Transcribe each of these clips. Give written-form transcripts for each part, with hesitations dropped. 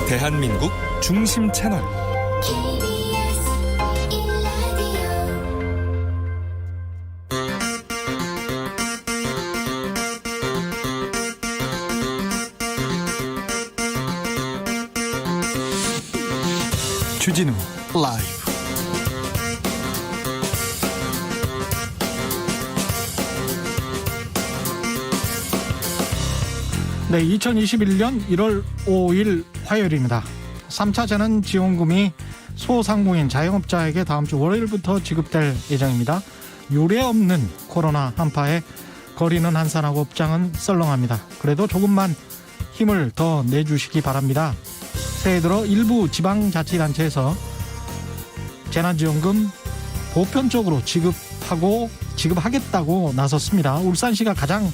대한민국 중심 채널 주진우 라이브. 네, 2021년 1월 5일 화요일입니다. 3차 재난지원금이 소상공인 자영업자에게 다음 주 월요일부터 지급될 예정입니다. 유례 없는 코로나 한파에 거리는 한산하고 업장은 썰렁합니다. 그래도 조금만 힘을 더 내주시기 바랍니다. 새해 들어 일부 지방자치단체에서 재난지원금 보편적으로 지급하겠다고 나섰습니다. 울산시가 가장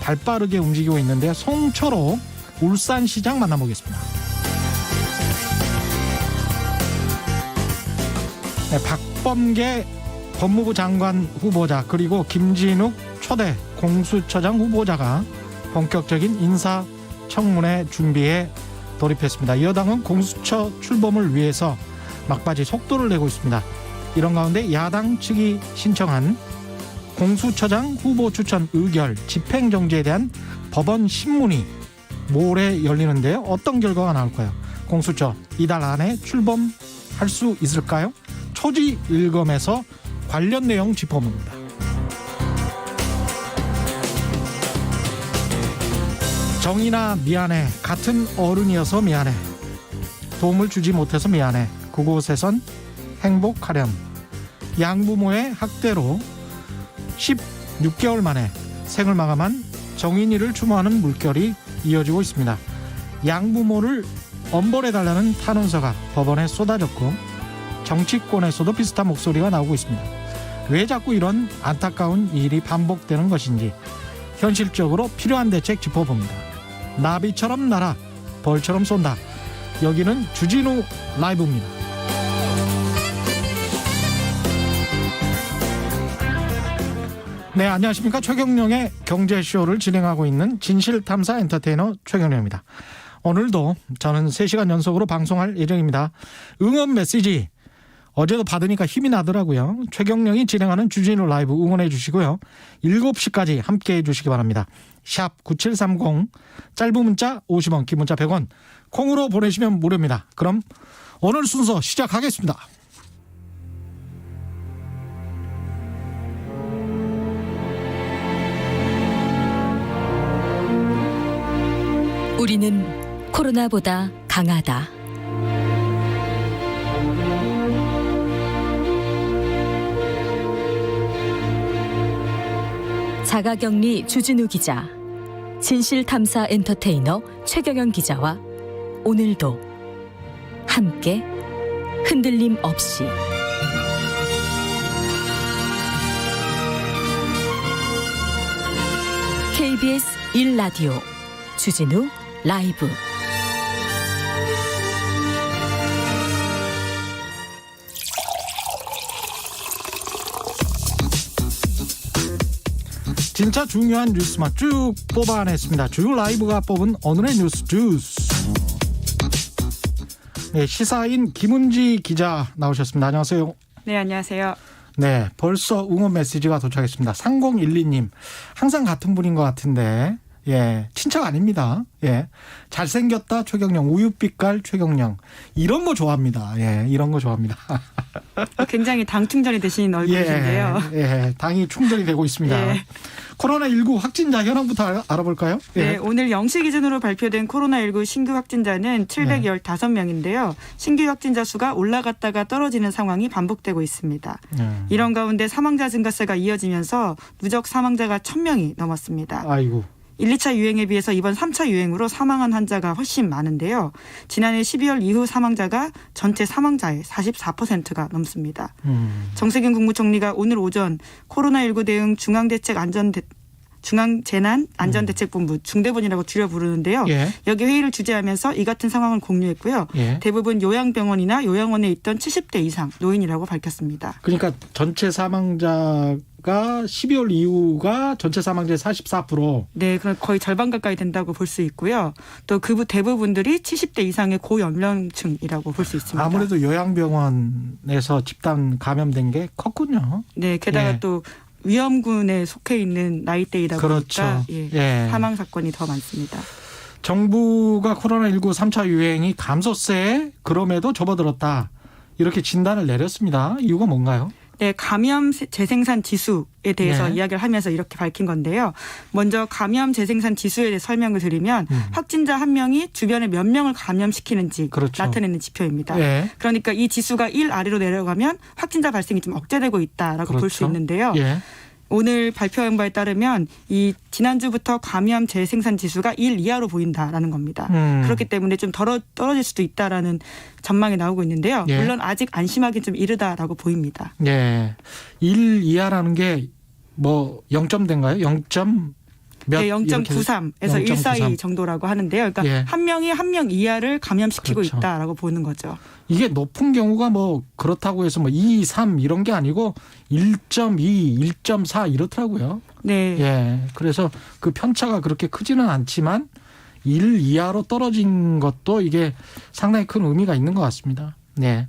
발빠르게 움직이고 있는데 송철호 울산시장 만나보겠습니다. 네, 박범계 법무부 장관 후보자 그리고 김진욱 초대 공수처장 후보자가 본격적인 인사청문회 준비에 돌입했습니다. 여당은 공수처 출범을 위해서 막바지 속도를 내고 있습니다. 이런 가운데 야당 측이 신청한 공수처장 후보 추천 의결 집행정지에 대한 법원 심문이 모레 열리는데요. 어떤 결과가 나올까요? 공수처 이달 안에 출범할 수 있을까요? 초지 일검에서 관련 내용 짚어봅니다. 정이나 미안해. 같은 어른이어서 미안해. 도움을 주지 못해서 미안해. 그곳에선 행복하렴. 양부모의 학대로 16개월 만에 생을 마감한 정인이를 추모하는 물결이 이어지고 있습니다. 양부모를 엄벌해달라는 탄원서가 법원에 쏟아졌고 정치권에서도 비슷한 목소리가 나오고 있습니다. 왜 자꾸 이런 안타까운 일이 반복되는 것인지 현실적으로 필요한 대책 짚어봅니다. 나비처럼 날아 벌처럼 쏜다. 여기는 주진우 라이브입니다. 네, 안녕하십니까. 최경령의 경제쇼를 진행하고 있는 진실탐사 엔터테이너 최경령입니다. 오늘도 저는 3시간 연속으로 방송할 예정입니다. 응원 메시지 어제도 받으니까 힘이 나더라고요. 최경령이 진행하는 주진우 라이브 응원해 주시고요. 7시까지 함께해 주시기 바랍니다. 샵 9730 짧은 문자 50원 긴 문자 100원 콩으로 보내시면 무료입니다. 그럼 오늘 순서 시작하겠습니다. 우리는 코로나보다 강하다. 자가격리 주진우 기자, 진실탐사 엔터테이너 최경영 기자와 오늘도 함께 흔들림 없이 KBS 1라디오 주진우 라이브. 진짜 중요한 뉴스만 쭉 뽑아냈습니다. 주요 라이브가 뽑은 오늘의 뉴스 주스. 네, 시사인 김은지 기자 나오셨습니다. 안녕하세요. 네, 안녕하세요. 네, 벌써 응원 메시지가 도착했습니다. 3012님 항상 같은 분인 것 같은데 예, 친척 아닙니다. 예, 잘생겼다 최경령, 우유빛깔 최경령 이런 거 좋아합니다. 예, 이런 거 좋아합니다. 굉장히 당 충전이 되신 얼굴이신데요. 예, 당이 충전이 되고 있습니다. 예. 코로나19 확진자 현황부터 알아볼까요? 예. 네, 오늘 0시 기준으로 발표된 코로나19 신규 확진자는 715명인데요. 신규 확진자 수가 올라갔다가 떨어지는 상황이 반복되고 있습니다. 이런 가운데 사망자 증가세가 이어지면서 누적 사망자가 1000명이 넘었습니다. 아이고. 1, 2차 유행에 비해서 이번 3차 유행으로 사망한 환자가 훨씬 많은데요. 지난해 12월 이후 사망자가 전체 사망자의 44%가 넘습니다. 정세균 국무총리가 오늘 오전 코로나19 대응 중앙재난안전대책본부 중대본이라고 줄여 부르는데요. 예. 여기 회의를 주재하면서 이 같은 상황을 공유했고요. 예. 대부분 요양병원이나 요양원에 있던 70대 이상 노인이라고 밝혔습니다. 그러니까 전체 사망자 12월 이후가 전체 사망자의 44%. 네, 그럼 거의 절반 가까이 된다고 볼 수 있고요. 또 그 대부분들이 70대 이상의 고연령층이라고 볼 수 있습니다. 아무래도 요양병원에서 집단 감염된 게 컸군요. 네, 게다가 예. 또 위험군에 속해 있는 나이대이다 그렇죠. 보니까 예. 사망 사건이 더 많습니다. 정부가 코로나19 3차 유행이 감소세에 그럼에도 접어들었다. 이렇게 진단을 내렸습니다. 이유가 뭔가요? 네, 감염 재생산 지수에 대해서 네. 이야기를 하면서 이렇게 밝힌 건데요. 먼저 감염 재생산 지수에 대해 설명을 드리면 확진자 한 명이 주변에 몇 명을 감염시키는지 그렇죠. 나타내는 지표입니다. 예. 그러니까 이 지수가 1 아래로 내려가면 확진자 발생이 좀 억제되고 있다라고 볼 수 그렇죠. 있는데요. 예. 오늘 발표한 바에 따르면 이 지난주부터 감염 재생산 지수가 1 이하로 보인다라는 겁니다. 그렇기 때문에 좀 떨어질 수도 있다라는 전망이 나오고 있는데요. 예. 물론 아직 안심하기는 좀 이르다라고 보입니다. 예. 1 이하라는 게 뭐 0점대인가요? 0점 몇? 네, 0.93에서 1 사이 0.93. 정도라고 하는데요. 그러니까 예. 한 명이 한 명 이하를 감염시키고 그렇죠. 있다라고 보는 거죠. 이게 높은 경우가 뭐 그렇다고 해서 뭐 2, 3 이런 게 아니고 1.2, 1.4 이렇더라고요. 네. 예. 그래서 그 편차가 그렇게 크지는 않지만 1 이하로 떨어진 것도 이게 상당히 큰 의미가 있는 것 같습니다. 네.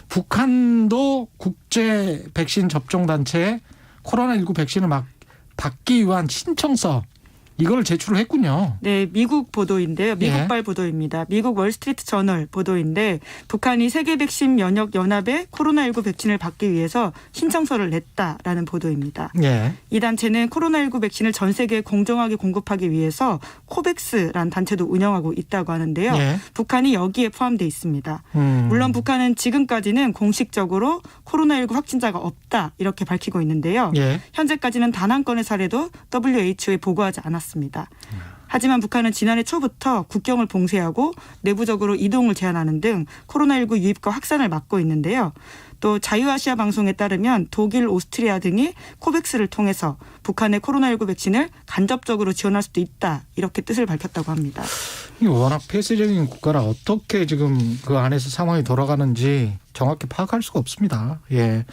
북한도 국제 백신 접종 단체에 코로나19 백신을 막 받기 위한 신청서 이걸 제출을 했군요. 네, 미국 보도인데요. 미국발 예. 보도입니다. 미국 월스트리트 저널 보도인데 북한이 세계 백신 면역 연합에 코로나19 백신을 받기 위해서 신청서를 냈다라는 보도입니다. 예. 이 단체는 코로나19 백신을 전 세계에 공정하게 공급하기 위해서 코백스라는 단체도 운영하고 있다고 하는데요. 예. 북한이 여기에 포함돼 있습니다. 물론 북한은 지금까지는 공식적으로 코로나19 확진자가 없다 이렇게 밝히고 있는데요. 예. 현재까지는 단 한 건의 사례도 WHO에 보고하지 않았습니다. 하지만 북한은 지난해 초부터 국경을 봉쇄하고 내부적으로 이동을 제한하는 등 코로나19 유입과 확산을 막고 있는데요. 또 자유아시아 방송에 따르면 독일, 오스트리아 등이 코백스를 통해서 북한의 코로나19 백신을 간접적으로 지원할 수도 있다. 이렇게 뜻을 밝혔다고 합니다. 이 워낙 폐쇄적인 국가라 어떻게 지금 그 안에서 상황이 돌아가는지 정확히 파악할 수가 없습니다. 예.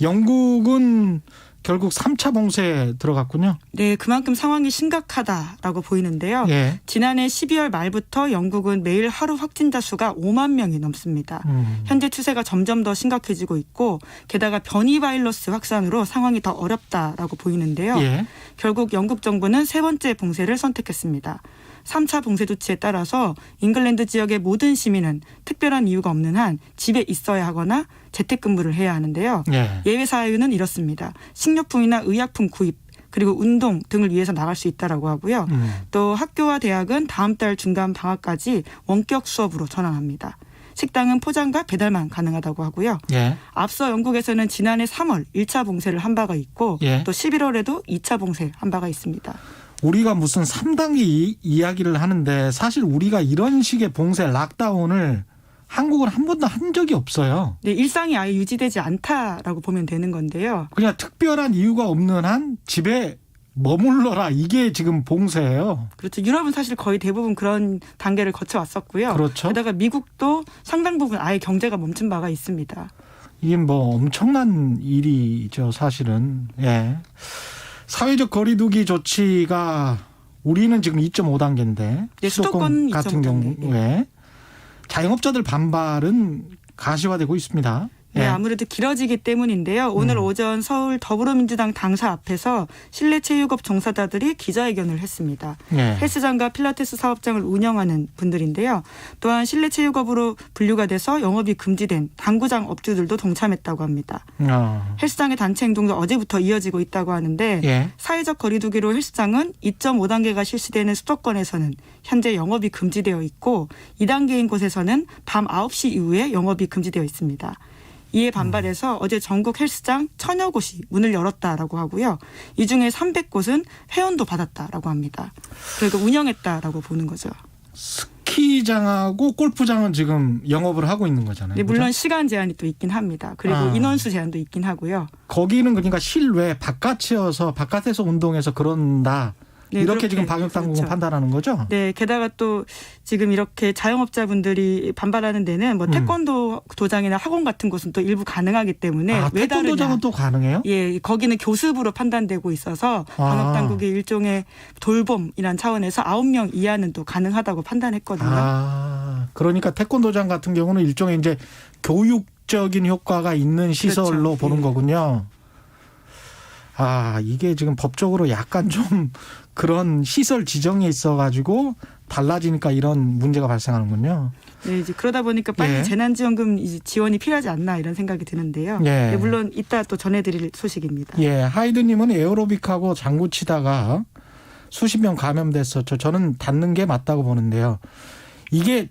영국은 결국 3차 봉쇄에 들어갔군요. 네, 그만큼 상황이 심각하다라고 보이는데요. 예. 지난해 12월 말부터 영국은 매일 하루 확진자 수가 5만 명이 넘습니다. 현재 추세가 점점 더 심각해지고 있고 게다가 변이 바이러스 확산으로 상황이 더 어렵다라고 보이는데요. 예. 결국 영국 정부는 세 번째 봉쇄를 선택했습니다. 3차 봉쇄 조치에 따라서 잉글랜드 지역의 모든 시민은 특별한 이유가 없는 한 집에 있어야 하거나 재택근무를 해야 하는데요. 예. 예외 사유는 이렇습니다. 식료품이나 의약품 구입 그리고 운동 등을 위해서 나갈 수 있다라고 하고요. 또 학교와 대학은 다음 달 중간 방학까지 원격 수업으로 전환합니다. 식당은 포장과 배달만 가능하다고 하고요. 예. 앞서 영국에서는 지난해 3월 1차 봉쇄를 한 바가 있고 예. 또 11월에도 2차 봉쇄 한 바가 있습니다. 우리가 무슨 3단계 이야기를 하는데 사실 우리가 이런 식의 봉쇄 락다운을 한국은 한 번도 한 적이 없어요. 네, 일상이 아예 유지되지 않다라고 보면 되는 건데요. 그냥 특별한 이유가 없는 한 집에 머물러라 이게 지금 봉쇄예요. 그렇죠. 유럽은 사실 거의 대부분 그런 단계를 거쳐왔었고요. 그렇죠. 게다가 미국도 상당 부분 아예 경제가 멈춘 바가 있습니다. 이게 뭐 엄청난 일이죠 사실은. 예. 사회적 거리두기 조치가 우리는 지금 2.5단계인데 네, 수도권 수도권 같은 2.5단계. 경우에 자영업자들 반발은 가시화되고 있습니다. 네, 예. 아무래도 길어지기 때문인데요. 오늘 오전 서울 더불어민주당 당사 앞에서 실내 체육업 종사자들이 기자회견을 했습니다. 예. 헬스장과 필라테스 사업장을 운영하는 분들인데요. 또한 실내 체육업으로 분류가 돼서 영업이 금지된 당구장 업주들도 동참했다고 합니다. 헬스장의 단체 행동도 어제부터 이어지고 있다고 하는데 예. 사회적 거리두기로 헬스장은 2.5단계가 실시되는 수도권에서는 현재 영업이 금지되어 있고 2단계인 곳에서는 밤 9시 이후에 영업이 금지되어 있습니다. 이에 반발해서 어제 전국 헬스장 1000여 곳이 문을 열었다라고 하고요. 이 중에 300곳은 회원도 받았다라고 합니다. 그러니까 운영했다라고 보는 거죠. 스키장하고 골프장은 지금 영업을 하고 있는 거잖아요. 네, 물론 그죠? 시간 제한이 또 있긴 합니다. 그리고 인원수 제한도 있긴 하고요. 거기는 그러니까 실외 바깥이어서 바깥에서 운동해서 그런다. 네, 이렇게 지금 그렇게, 방역 당국은 그렇죠. 판단하는 거죠? 네, 게다가 또 지금 이렇게 자영업자분들이 반발하는 데는 뭐 태권도 도장이나 학원 같은 곳은 또 일부 가능하기 때문에 아, 왜 다르냐. 태권도장은 또 가능해요? 예, 거기는 교습으로 판단되고 있어서 방역 당국이 일종의 돌봄이란 차원에서 9명 이하는 또 가능하다고 판단했거든요. 아, 그러니까 태권도장 같은 경우는 일종의 이제 교육적인 효과가 있는 시설로 그렇죠. 보는 예. 거군요. 아, 이게 지금 법적으로 약간 좀 그런 시설 지정이 있어가지고 달라지니까 이런 문제가 발생하는군요. 네, 이제 그러다 보니까 빨리 예. 재난지원금 이제 지원이 필요하지 않나 이런 생각이 드는데요. 예. 네, 물론 이따 또 전해드릴 소식입니다. 예, 하이드님은 에어로빅하고 장구 치다가 수십 명 감염됐었죠. 저는 닫는 게 맞다고 보는데요. 이게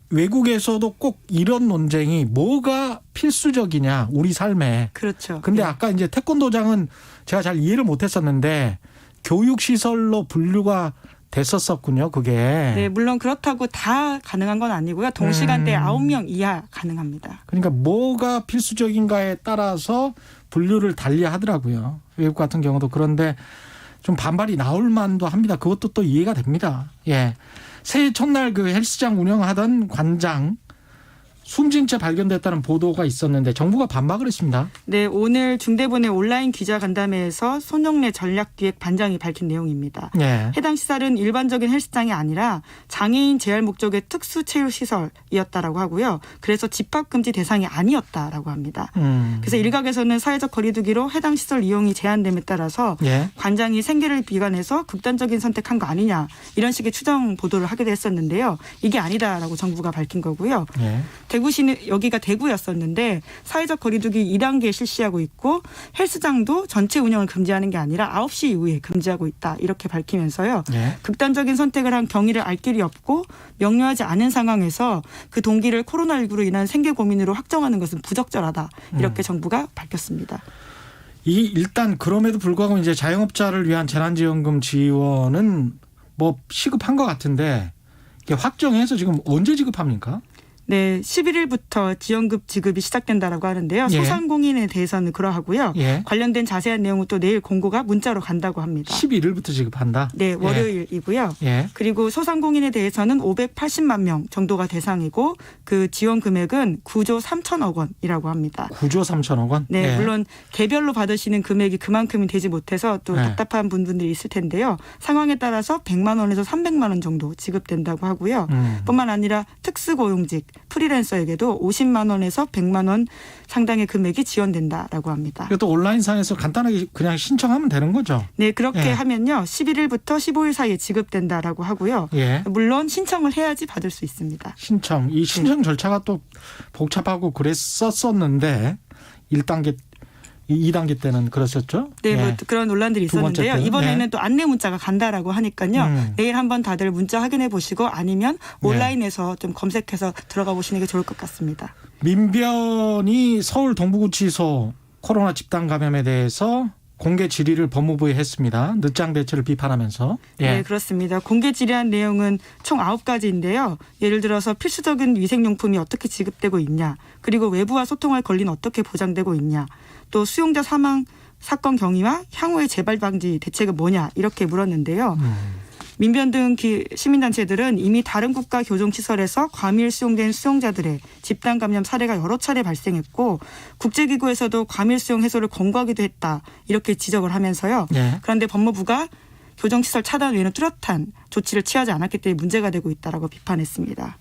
외국에서도 꼭 이런 논쟁이 뭐가 필수적이냐 우리 삶에. 그렇죠. 근데 예. 아까 이제 태권도장은 제가 잘 이해를 못했었는데 교육시설로 분류가 됐었군요. 그게. 네, 물론 그렇다고 다 가능한 건 아니고요. 동시간대에 9명 이하 가능합니다. 그러니까 뭐가 필수적인가에 따라서 분류를 달리 하더라고요. 외국 같은 경우도. 그런데 좀 반발이 나올 만도 합니다. 그것도 또 이해가 됩니다. 예. 새해 첫날 그 헬스장 운영하던 관장 숨진 채 발견됐다는 보도가 있었는데 정부가 반박을 했습니다. 네, 오늘 중대본의 온라인 기자 간담회에서 손영래 전략기획 반장이 밝힌 내용입니다. 예. 해당 시설은 일반적인 헬스장이 아니라 장애인 재활 목적의 특수체육시설이었다라고 하고요. 그래서 집합금지 대상이 아니었다라고 합니다. 그래서 일각에서는 사회적 거리두기로 해당 시설 이용이 제한됨에 따라서 예. 관장이 생계를 비관해서 극단적인 선택한 거 아니냐 이런 식의 추정 보도를 하기도 했었는데요. 이게 아니다라고 정부가 밝힌 거고요. 예. 대구시는 여기가 대구였었는데 사회적 거리두기 2단계 실시하고 있고 헬스장도 전체 운영을 금지하는 게 아니라 9시 이후에 금지하고 있다 이렇게 밝히면서요. 예. 극단적인 선택을 한 경위를 알 길이 없고 명료하지 않은 상황에서 그 동기를 코로나19로 인한 생계 고민으로 확정하는 것은 부적절하다 이렇게 정부가 밝혔습니다. 이 일단 그럼에도 불구하고 이제 자영업자를 위한 재난지원금 지원은 뭐 시급한 것 같은데 이게 확정해서 지금 언제 지급합니까? 네, 11일부터 지원금 지급이 시작된다라고 하는데요. 예. 소상공인에 대해서는 그러하고요. 예. 관련된 자세한 내용은 또 내일 공고가 문자로 간다고 합니다. 11일부터 지급한다. 네, 월요일이고요. 예. 그리고 소상공인에 대해서는 580만 명 정도가 대상이고 그 지원 금액은 9조 3천억 원이라고 합니다. 9조 3천억 원. 네, 예. 물론 개별로 받으시는 금액이 그만큼이 되지 못해서 또 네. 답답한 분들이 있을 텐데요. 상황에 따라서 100만 원에서 300만 원 정도 지급된다고 하고요. 뿐만 아니라 특수고용직, 프리랜서에게도 50만 원에서 100만 원 상당의 금액이 지원된다라고 합니다. 이것도 온라인상에서 간단하게 그냥 신청하면 되는 거죠. 네, 그렇게 예. 하면요. 11일부터 15일 사이에 지급된다라고 하고요. 예. 물론 신청을 해야지 받을 수 있습니다. 이 신청 절차가 또 복잡하고 그랬었었는데 1단계 2단계 때는 그랬었죠. 네, 예. 뭐 그런 논란들이 두 번째 있었는데요. 때는? 이번에는 네. 또 안내 문자가 간다라고 하니까요. 내일 한번 다들 문자 확인해 보시고 아니면 온라인에서 좀 검색해서 들어가 보시는 게 좋을 것 같습니다. 민변이 서울 동부구치소 코로나 집단 감염에 대해서 공개 질의를 법무부에 했습니다. 늦장 대처를 비판하면서. 예. 네, 그렇습니다. 공개 질의한 내용은 총 9가지인데요. 예를 들어서 필수적인 위생용품이 어떻게 지급되고 있냐, 그리고 외부와 소통할 권리는 어떻게 보장되고 있냐, 또 수용자 사망 사건 경위와 향후의 재발 방지 대책은 뭐냐 이렇게 물었는데요. 민변 등 시민단체들은 이미 다른 국가 교정시설에서 과밀 수용된 수용자들의 집단 감염 사례가 여러 차례 발생했고 국제기구에서도 과밀 수용 해소를 권고하기도 했다 이렇게 지적을 하면서요. 예. 그런데 법무부가 교정시설 차단 외에는 뚜렷한 조치를 취하지 않았기 때문에 문제가 되고 있다라고 비판했습니다.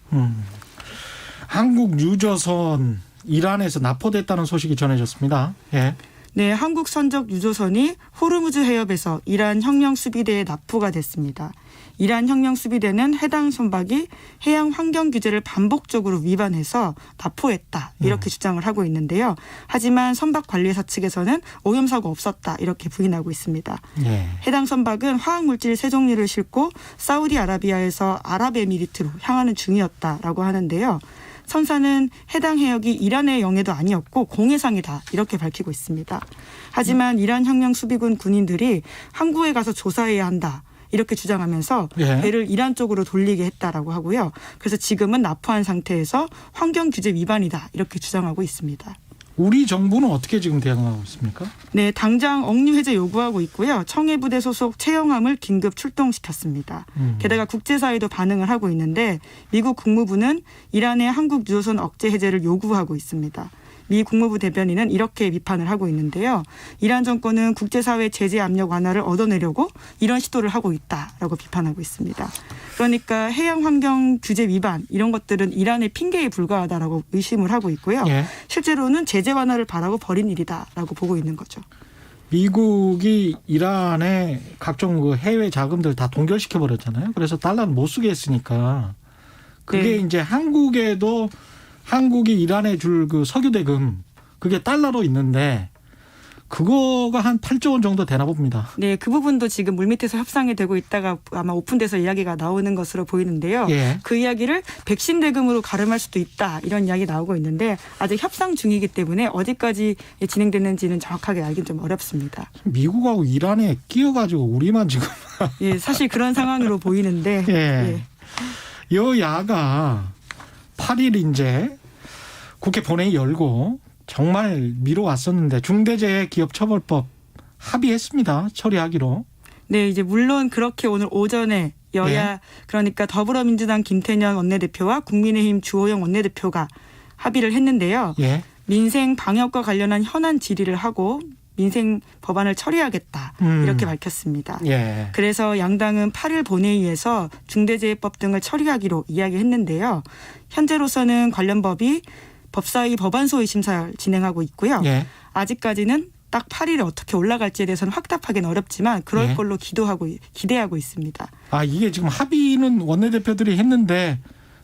한국 유조선 이란에서 납포됐다는 소식이 전해졌습니다. 예. 네, 한국 선적 유조선이 호르무즈 해협에서 이란 혁명수비대에 납포가 됐습니다. 이란 혁명수비대는 해당 선박이 해양 환경 규제를 반복적으로 위반해서 납포했다 이렇게 주장을 하고 있는데요. 하지만 선박 관리사 측에서는 오염사고 없었다 이렇게 부인하고 있습니다. 예. 해당 선박은 화학물질 세 종류를 싣고 사우디아라비아에서 아랍에미리트로 향하는 중이었다라고 하는데요. 선사는 해당 해역이 이란의 영해도 아니었고 공해상이다 이렇게 밝히고 있습니다. 하지만 이란 혁명수비군 군인들이 항구에 가서 조사해야 한다 이렇게 주장하면서 예. 배를 이란 쪽으로 돌리게 했다라고 하고요. 그래서 지금은 납포한 상태에서 환경규제 위반이다 이렇게 주장하고 있습니다. 우리 정부는 어떻게 지금 대응하고 있습니까? 네, 당장 억류 해제 요구하고 있고요. 청해부대 소속 최영함을 긴급 출동시켰습니다. 게다가 국제사회도 반응을 하고 있는데 미국 국무부는 이란의 한국 유조선 억제 해제를 요구하고 있습니다. 미 국무부 대변인은 이렇게 비판을 하고 있는데요. 이란 정권은 국제사회 제재 압력 완화를 얻어내려고 이런 시도를 하고 있다라고 비판하고 있습니다. 그러니까 해양 환경 규제 위반 이런 것들은 이란의 핑계에 불과하다라고 의심을 하고 있고요. 예. 실제로는 제재 완화를 바라고 벌인 일이다라고 보고 있는 거죠. 미국이 이란의 각종 그 해외 자금들 다 동결시켜 버렸잖아요. 그래서 달러는 못 쓰게 했으니까 그게 네. 이제 한국에도 한국이 이란에 줄 그 석유 대금 그게 달러로 있는데 그거가 한 8조 원 정도 되나 봅니다. 네, 그 부분도 지금 물밑에서 협상이 되고 있다가 아마 오픈돼서 이야기가 나오는 것으로 보이는데요. 예. 그 이야기를 백신 대금으로 가름할 수도 있다 이런 이야기 나오고 있는데 아직 협상 중이기 때문에 어디까지 진행되는지는 정확하게 알긴 좀 어렵습니다. 미국하고 이란에 끼어가지고 우리만 지금 예, 사실 그런 상황으로 보이는데 예. 여야가 8일 이제 국회 본회의 열고 정말 미뤄왔었는데 중대재해기업처벌법 합의했습니다. 처리하기로. 네, 이제 물론 그렇게 오늘 오전에 여야 예. 그러니까 더불어민주당 김태년 원내대표와 국민의힘 주호영 원내대표가 합의를 했는데요. 예. 민생 방역과 관련한 현안 질의를 하고 민생 법안을 처리하겠다 이렇게 밝혔습니다. 예. 그래서 양당은 8일 본회의에서 중대재해법 등을 처리하기로 이야기했는데요. 현재로서는 관련 법이 법사위 법안 소위 심사를 진행하고 있고요. 예. 아직까지는 딱 8일에 어떻게 올라갈지에 대해서는 확답하기는 어렵지만 그럴 예. 걸로 기대하고 있습니다. 아 이게 지금 합의는 원내대표들이 했는데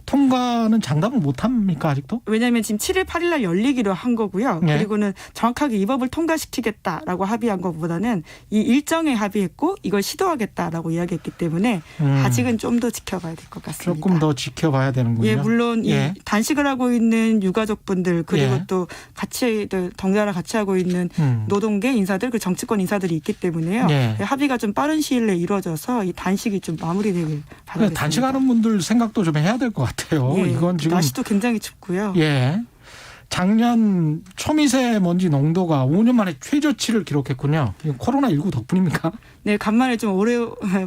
통과는 장담을 못합니까 아직도? 왜냐하면 지금 7일, 8일 날 열리기로 한 거고요. 네. 그리고는 정확하게 이 법을 통과시키겠다라고 합의한 것보다는 이 일정에 합의했고 이걸 시도하겠다라고 이야기했기 때문에 아직은 좀 더 지켜봐야 될 것 같습니다. 조금 더 지켜봐야 되는군요. 예, 물론 예. 이 단식을 하고 있는 유가족분들 그리고 예. 또 같이 덩달아 같이 하고 있는 노동계 인사들 그 정치권 인사들이 있기 때문에요. 예. 합의가 좀 빠른 시일 내에 이루어져서 이 단식이 좀 마무리되길 바라겠습니다. 단식하는 분들 생각도 좀 해야 될 것 같아요. 예, 이건 지금 날씨도 굉장히 춥고요. 예. 작년 초미세먼지 농도가 5년 만에 최저치를 기록했군요. 이건 코로나19 덕분입니까? 네, 간만에 좀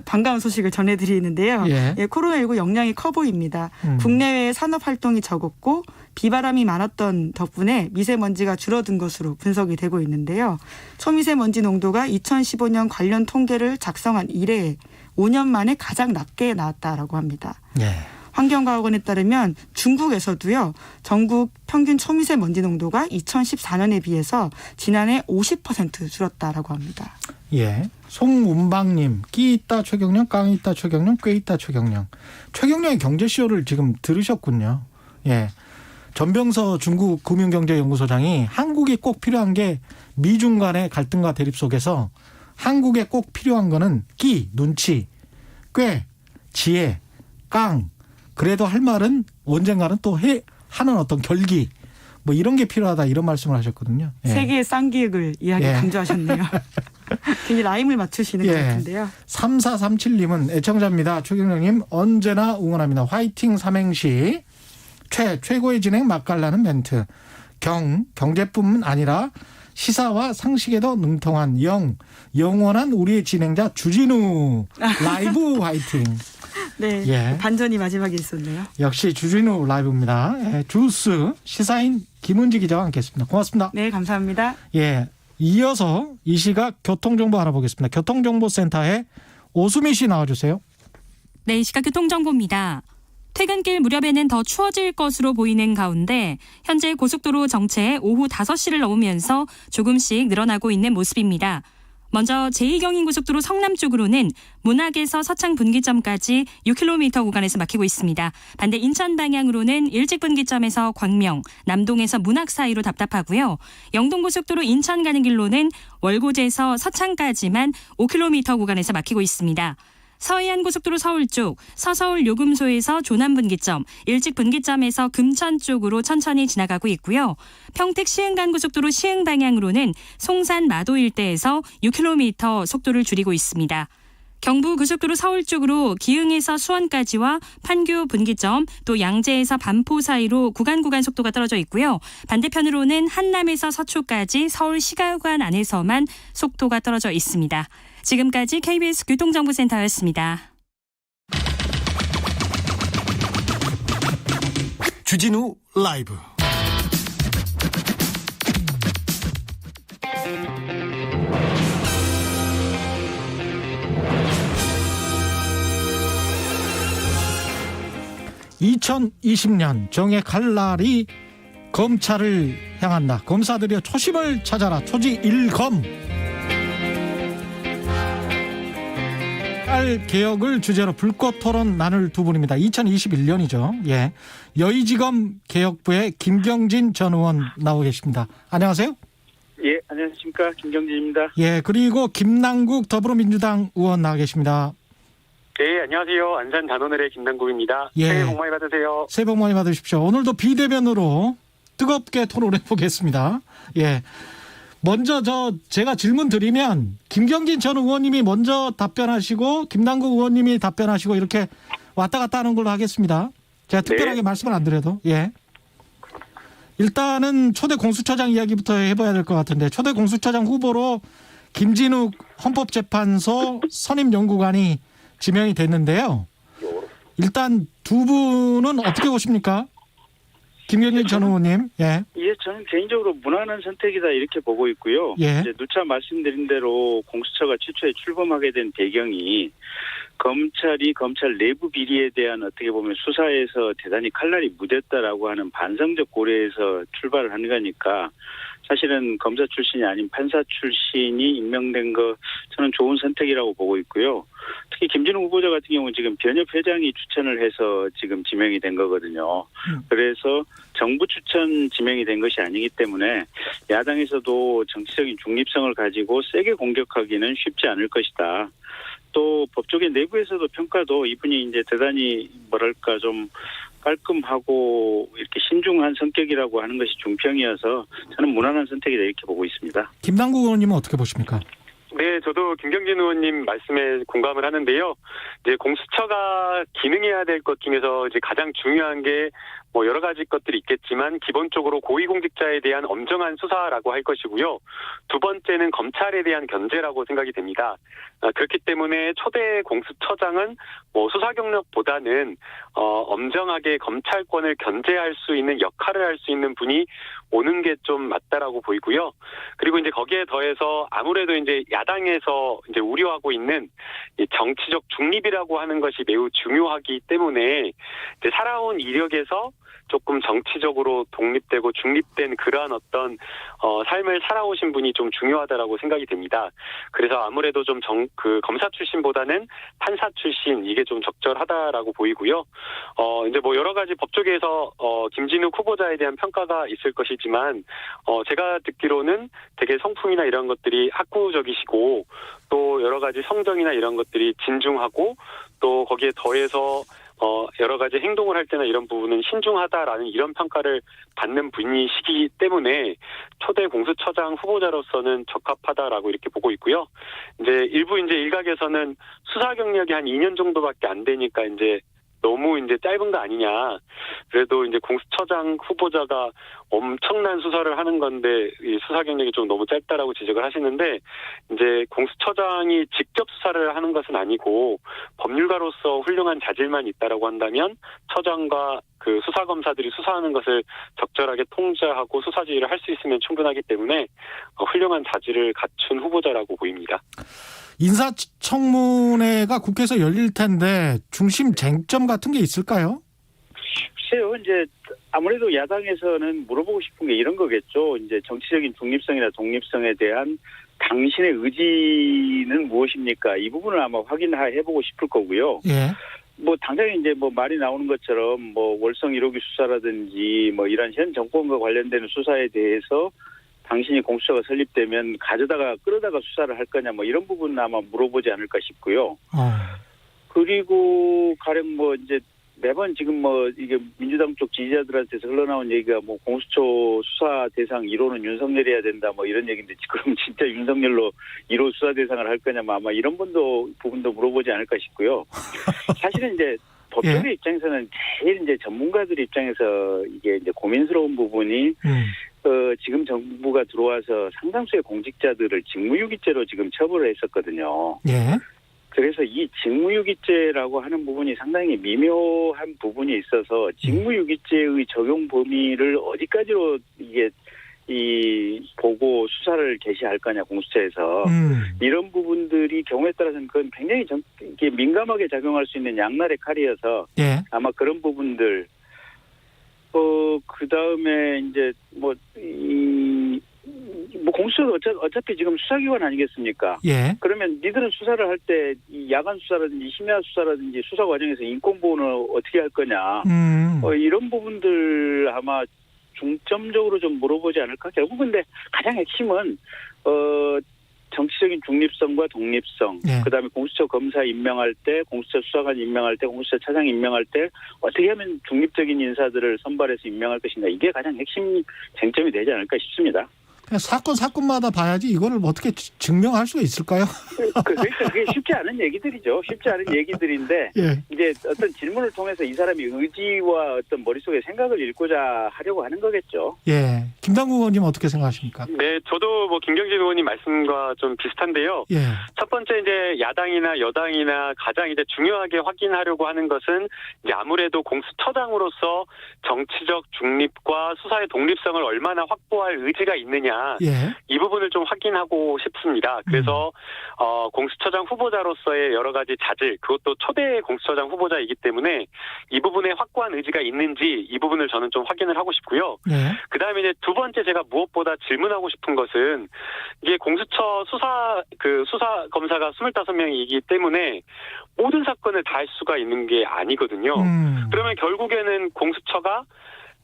반가운 소식을 전해드리는데요. 예. 예, 코로나19 영향이 커 보입니다. 국내외 산업활동이 적었고 비바람이 많았던 덕분에 미세먼지가 줄어든 것으로 분석이 되고 있는데요. 초미세먼지 농도가 2015년 관련 통계를 작성한 이래 5년 만에 가장 낮게 나왔다라고 합니다. 예. 환경과학원에 따르면 중국에서도요. 전국 평균 초미세먼지 농도가 2014년에 비해서 지난해 50% 줄었다라고 합니다. 예. 송문방님, 끼 있다 최경령, 깡 있다 최경령, 꽤 있다 최경령. 최경령의 경제쇼를 지금 들으셨군요. 예. 전병서 중국 금융경제연구소장이 한국이 꼭 필요한 게 미중 간의 갈등과 대립 속에서 한국에 꼭 필요한 거는 끼, 눈치, 꽤, 지혜, 깡. 그래도 할 말은 언젠가는 또 하는 어떤 결기 뭐 이런 게 필요하다 이런 말씀을 하셨거든요. 예. 세계의 쌍기획을 이야기 예. 강조하셨네요. 굉장히 라임을 맞추시는 예. 것 같은데요. 3437님은 애청자입니다. 최경영님 언제나 응원합니다. 화이팅 삼행시. 최고의 진행 맛깔나는 멘트. 경제뿐만 아니라 시사와 상식에도 능통한 영원한 우리의 진행자 주진우 라이브 화이팅. 네, 예. 반전이 마지막에 있었네요. 역시 주진우 라이브입니다. 예, 주스 시사인 김은지 기자와 함께했습니다. 고맙습니다. 네, 감사합니다. 예, 이어서 이 시각 교통정보 알아보겠습니다. 교통정보센터에 오수미 씨 나와주세요. 네, 이 시각 교통정보입니다. 퇴근길 무렵에는 더 추워질 것으로 보이는 가운데 현재 고속도로 정체 오후 5시를 넘으면서 조금씩 늘어나고 있는 모습입니다. 먼저 제2경인고속도로 성남 쪽으로는 문학에서 서창 분기점까지 6km 구간에서 막히고 있습니다. 반대 인천 방향으로는 일찍 분기점에서 광명, 남동에서 문학 사이로 답답하고요. 영동고속도로 인천 가는 길로는 월곶에서 서창까지만 5km 구간에서 막히고 있습니다. 서해안고속도로 서울 쪽 서서울 요금소에서 조남 분기점, 일찍 분기점에서 금천 쪽으로 천천히 지나가고 있고요. 평택 시흥간고속도로 시흥 방향으로는 송산 마도 일대에서 6km 속도를 줄이고 있습니다. 경부고속도로 서울 쪽으로 기흥에서 수원까지와 판교 분기점 또 양재에서 반포 사이로 구간 속도가 떨어져 있고요. 반대편으로는 한남에서 서초까지 서울 시가구간 안에서만 속도가 떨어져 있습니다. 지금까지 KBS 교통정보센터였습니다. 주진우 라이브. (2020년) 정의 칼날이 검찰을 향한다. 검사들이여 초심을 찾아라. 초지 1검. 칼 개혁을 주제로 불꽃 토론 나눌 두 분입니다. 2021년이죠. 예. 여의지검 개혁부의 김경진 전 의원 나오고 계십니다. 안녕하세요. 예, 안녕하십니까. 김경진입니다. 예. 그리고 김남국 더불어민주당 의원 나와 계십니다. 네, 안녕하세요. 안산 단오늘의 김남국입니다. 예. 새해 복 많이 받으세요. 새해 복 많이 받으십시오. 오늘도 비대면으로 뜨겁게 토론해 보겠습니다. 예. 먼저 제가 질문 드리면 김경진 전 의원님이 먼저 답변하시고 김남국 의원님이 답변하시고 이렇게 왔다 갔다 하는 걸로 하겠습니다. 제가 특별하게 말씀을 안 드려도. 예. 일단은 초대 공수처장 이야기부터 해봐야 될 것 같은데 초대 공수처장 후보로 김진욱 헌법재판소 선임연구관이 지명이 됐는데요. 일단 두 분은 어떻게 보십니까? 김경진 전 의원님. 예. 예, 저는 개인적으로 무난한 선택이다 이렇게 보고 있고요. 예. 이제 누차 말씀드린 대로 공수처가 최초에 출범하게 된 배경이 검찰이 검찰 내부 비리에 대한 어떻게 보면 수사에서 대단히 칼날이 무뎠다라고 하는 반성적 고려에서 출발을 한 거니까 사실은 검사 출신이 아닌 판사 출신이 임명된 거 저는 좋은 선택이라고 보고 있고요. 특히 김진욱 후보자 같은 경우는 지금 변협 회장이 추천을 해서 지금 지명이 된 거거든요. 그래서 정부 추천 지명이 된 것이 아니기 때문에 야당에서도 정치적인 중립성을 가지고 세게 공격하기는 쉽지 않을 것이다. 또 법조계 내부에서도 평가도 이분이 이제 대단히 뭐랄까 좀 깔끔하고 이렇게 신중한 성격이라고 하는 것이 중평이어서 저는 무난한 선택이다 이렇게 보고 있습니다. 김남국 의원님은 어떻게 보십니까? 네, 저도 김경진 의원님 말씀에 공감을 하는데요. 이제 공수처가 기능해야 될 것 중에서 이제 가장 중요한 게 뭐 여러 가지 것들이 있겠지만 기본적으로 고위공직자에 대한 엄정한 수사라고 할 것이고요. 두 번째는 검찰에 대한 견제라고 생각이 됩니다. 그렇기 때문에 초대 공수처장은 뭐 수사 경력보다는 엄정하게 검찰권을 견제할 수 있는 역할을 할 수 있는 분이 오는 게 좀 맞다라고 보이고요. 그리고 이제 거기에 더해서 아무래도 이제 야당에서 이제 우려하고 있는 이 정치적 중립이라고 하는 것이 매우 중요하기 때문에 이제 살아온 이력에서 조금 정치적으로 독립되고 중립된 그러한 어떤 삶을 살아오신 분이 좀 중요하다라고 생각이 됩니다. 그래서 아무래도 좀 검사 출신보다는 판사 출신 이게 좀 적절하다라고 보이고요. 이제 뭐 여러 가지 법조계에서 김진욱 후보자에 대한 평가가 있을 것이지만 제가 듣기로는 되게 성품이나 이런 것들이 학구적이시고 또 여러 가지 성정이나 이런 것들이 진중하고 또 거기에 더해서 여러 가지 행동을 할 때나 이런 부분은 신중하다라는 이런 평가를 받는 분이시기 때문에 초대 공수처장 후보자로서는 적합하다라고 이렇게 보고 있고요. 이제 일부 이제 일각에서는 수사 경력이 한 2년 정도밖에 안 되니까 이제 너무 이제 짧은 거 아니냐. 그래도 이제 공수처장 후보자가 엄청난 수사를 하는 건데 이 수사 경력이 좀 너무 짧다라고 지적을 하시는데 이제 공수처장이 직접 수사를 하는 것은 아니고 법률가로서 훌륭한 자질만 있다라고 한다면 처장과 그 수사검사들이 수사하는 것을 적절하게 통제하고 수사 지휘를 할 수 있으면 충분하기 때문에 훌륭한 자질을 갖춘 후보자라고 보입니다. 인사청문회가 국회에서 열릴 텐데 중심 쟁점 같은 게 있을까요? 글쎄요, 이제 아무래도 야당에서는 물어보고 싶은 게 이런 거겠죠. 이제 정치적인 중립성이나 독립성에 대한 당신의 의지는 무엇입니까? 이 부분을 아마 확인해보고 싶을 거고요. 예. 뭐 당장에 이제 뭐 말이 나오는 것처럼 뭐 월성 1호기 수사라든지 뭐 이런 현 정권과 관련되는 수사에 대해서 당신이 공수처가 설립되면 끌어다가 수사를 할 거냐 뭐 이런 부분은 아마 물어보지 않을까 싶고요. 그리고 가령 뭐 이제 매번 지금 뭐 이게 민주당 쪽 지지자들한테서 흘러나온 얘기가 뭐 공수처 수사 대상 1호는 윤석열이어야 된다 뭐 이런 얘기인데 그럼 진짜 윤석열로 1호 수사 대상을 할 거냐 아마 이런 부분도 물어보지 않을까 싶고요. 사실은 이제 법조계 입장에서는 제일 이제 전문가들 입장에서 이게 이제 고민스러운 부분이 지금 정부가 들어와서 상당수의 공직자들을 직무유기죄로 지금 처벌을 했었거든요. 예. 그래서 이 직무유기죄라고 하는 부분이 상당히 미묘한 부분이 있어서 직무유기죄의 적용 범위를 어디까지로 이게 보고 수사를 개시할 거냐 공수처에서 이런 부분들이 경우에 따라서는 그건 굉장히 이게 민감하게 작용할 수 있는 양날의 칼이어서 예. 아마 그런 부분들 그 다음에 이제 공수처도 어차피 지금 수사기관 아니겠습니까? 예. 그러면 니들은 수사를 할 때 이 야간 수사라든지 심야 수사라든지 수사 과정에서 인권 보호는 어떻게 할 거냐? 이런 부분들 아마 중점적으로 좀 물어보지 않을까? 결국 근데 가장 핵심은 정치적인 중립성과 독립성, 예. 그다음에 공수처 검사 임명할 때, 공수처 수사관 임명할 때, 공수처 차장 임명할 때 어떻게 하면 중립적인 인사들을 선발해서 임명할 것인가 이게 가장 핵심 쟁점이 되지 않을까 싶습니다. 그냥 사건마다 봐야지 이거를 어떻게 증명할 수가 있을까요? 그러니까 그게 쉽지 않은 얘기들이죠. 쉽지 않은 얘기들인데 예. 이제 어떤 질문을 통해서 이 사람이 의지와 어떤 머릿속에 생각을 읽고자 하려고 하는 거겠죠. 예. 김남국 의원님 어떻게 생각하십니까? 네, 저도 뭐 김경진 의원님 말씀과 좀 비슷한데요. 예. 첫 번째 이제 야당이나 여당이나 가장 이제 중요하게 확인하려고 하는 것은 이제 아무래도 공수처장으로서 정치적 중립과 수사의 독립성을 얼마나 확보할 의지가 있느냐. 예. 이 부분을 좀 확인하고 싶습니다. 그래서 공수처장 후보자로서의 여러 가지 자질, 그것도 초대 공수처장 후보자이기 때문에 이 부분에 확고한 의지가 있는지 이 부분을 저는 좀 확인을 하고 싶고요. 예. 그다음에 이제 두 번째 제가 무엇보다 질문하고 싶은 것은 이게 공수처 수사 검사가 25명이기 때문에 모든 사건을 다 할 수가 있는 게 아니거든요. 그러면 결국에는 공수처가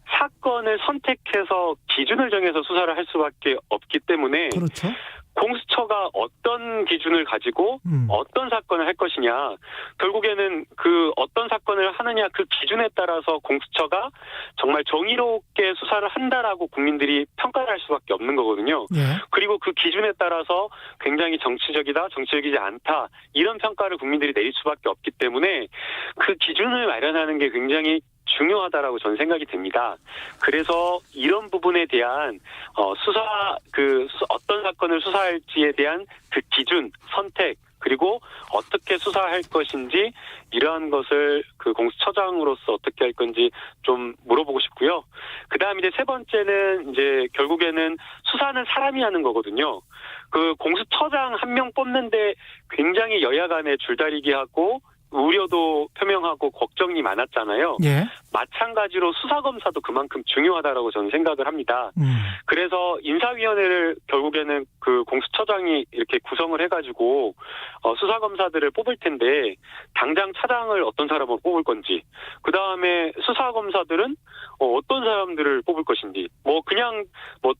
사건을 선택해서 기준을 정해서 수사를 할 수밖에 없기 때문에 그렇죠. 공수처가 어떤 기준을 가지고 어떤 사건을 할 것이냐, 결국에는 그 어떤 사건을 하느냐 그 기준에 따라서 공수처가 정말 정의롭게 수사를 한다라고 국민들이 평가를 할 수밖에 없는 거거든요. 예. 그리고 그 기준에 따라서 굉장히 정치적이다, 정치적이지 않다 이런 평가를 국민들이 내릴 수밖에 없기 때문에 그 기준을 마련하는 게 굉장히 중요하다라고 저는 생각이 됩니다. 그래서 이런 부분에 대한 어떤 사건을 수사할지에 대한 그 기준, 선택, 그리고 어떻게 수사할 것인지 이러한 것을 그 공수처장으로서 어떻게 할 건지 좀 물어보고 싶고요. 그다음에 이제 세 번째는 이제 결국에는 수사는 사람이 하는 거거든요. 그 공수처장 한 명 뽑는데 굉장히 여야 간에 줄다리기하고 우려도 표명하고 걱정이 많았잖아요. 예. 마찬가지로 수사검사도 그만큼 중요하다라고 저는 생각을 합니다. 그래서 인사위원회를 결국에는 그 공수처장이 이렇게 구성을 해가지고 수사검사들을 뽑을 텐데 당장 차장을 어떤 사람을 뽑을 건지, 그 다음에 수사검사들은 어떤 사람들을 뽑을 것인지, 그냥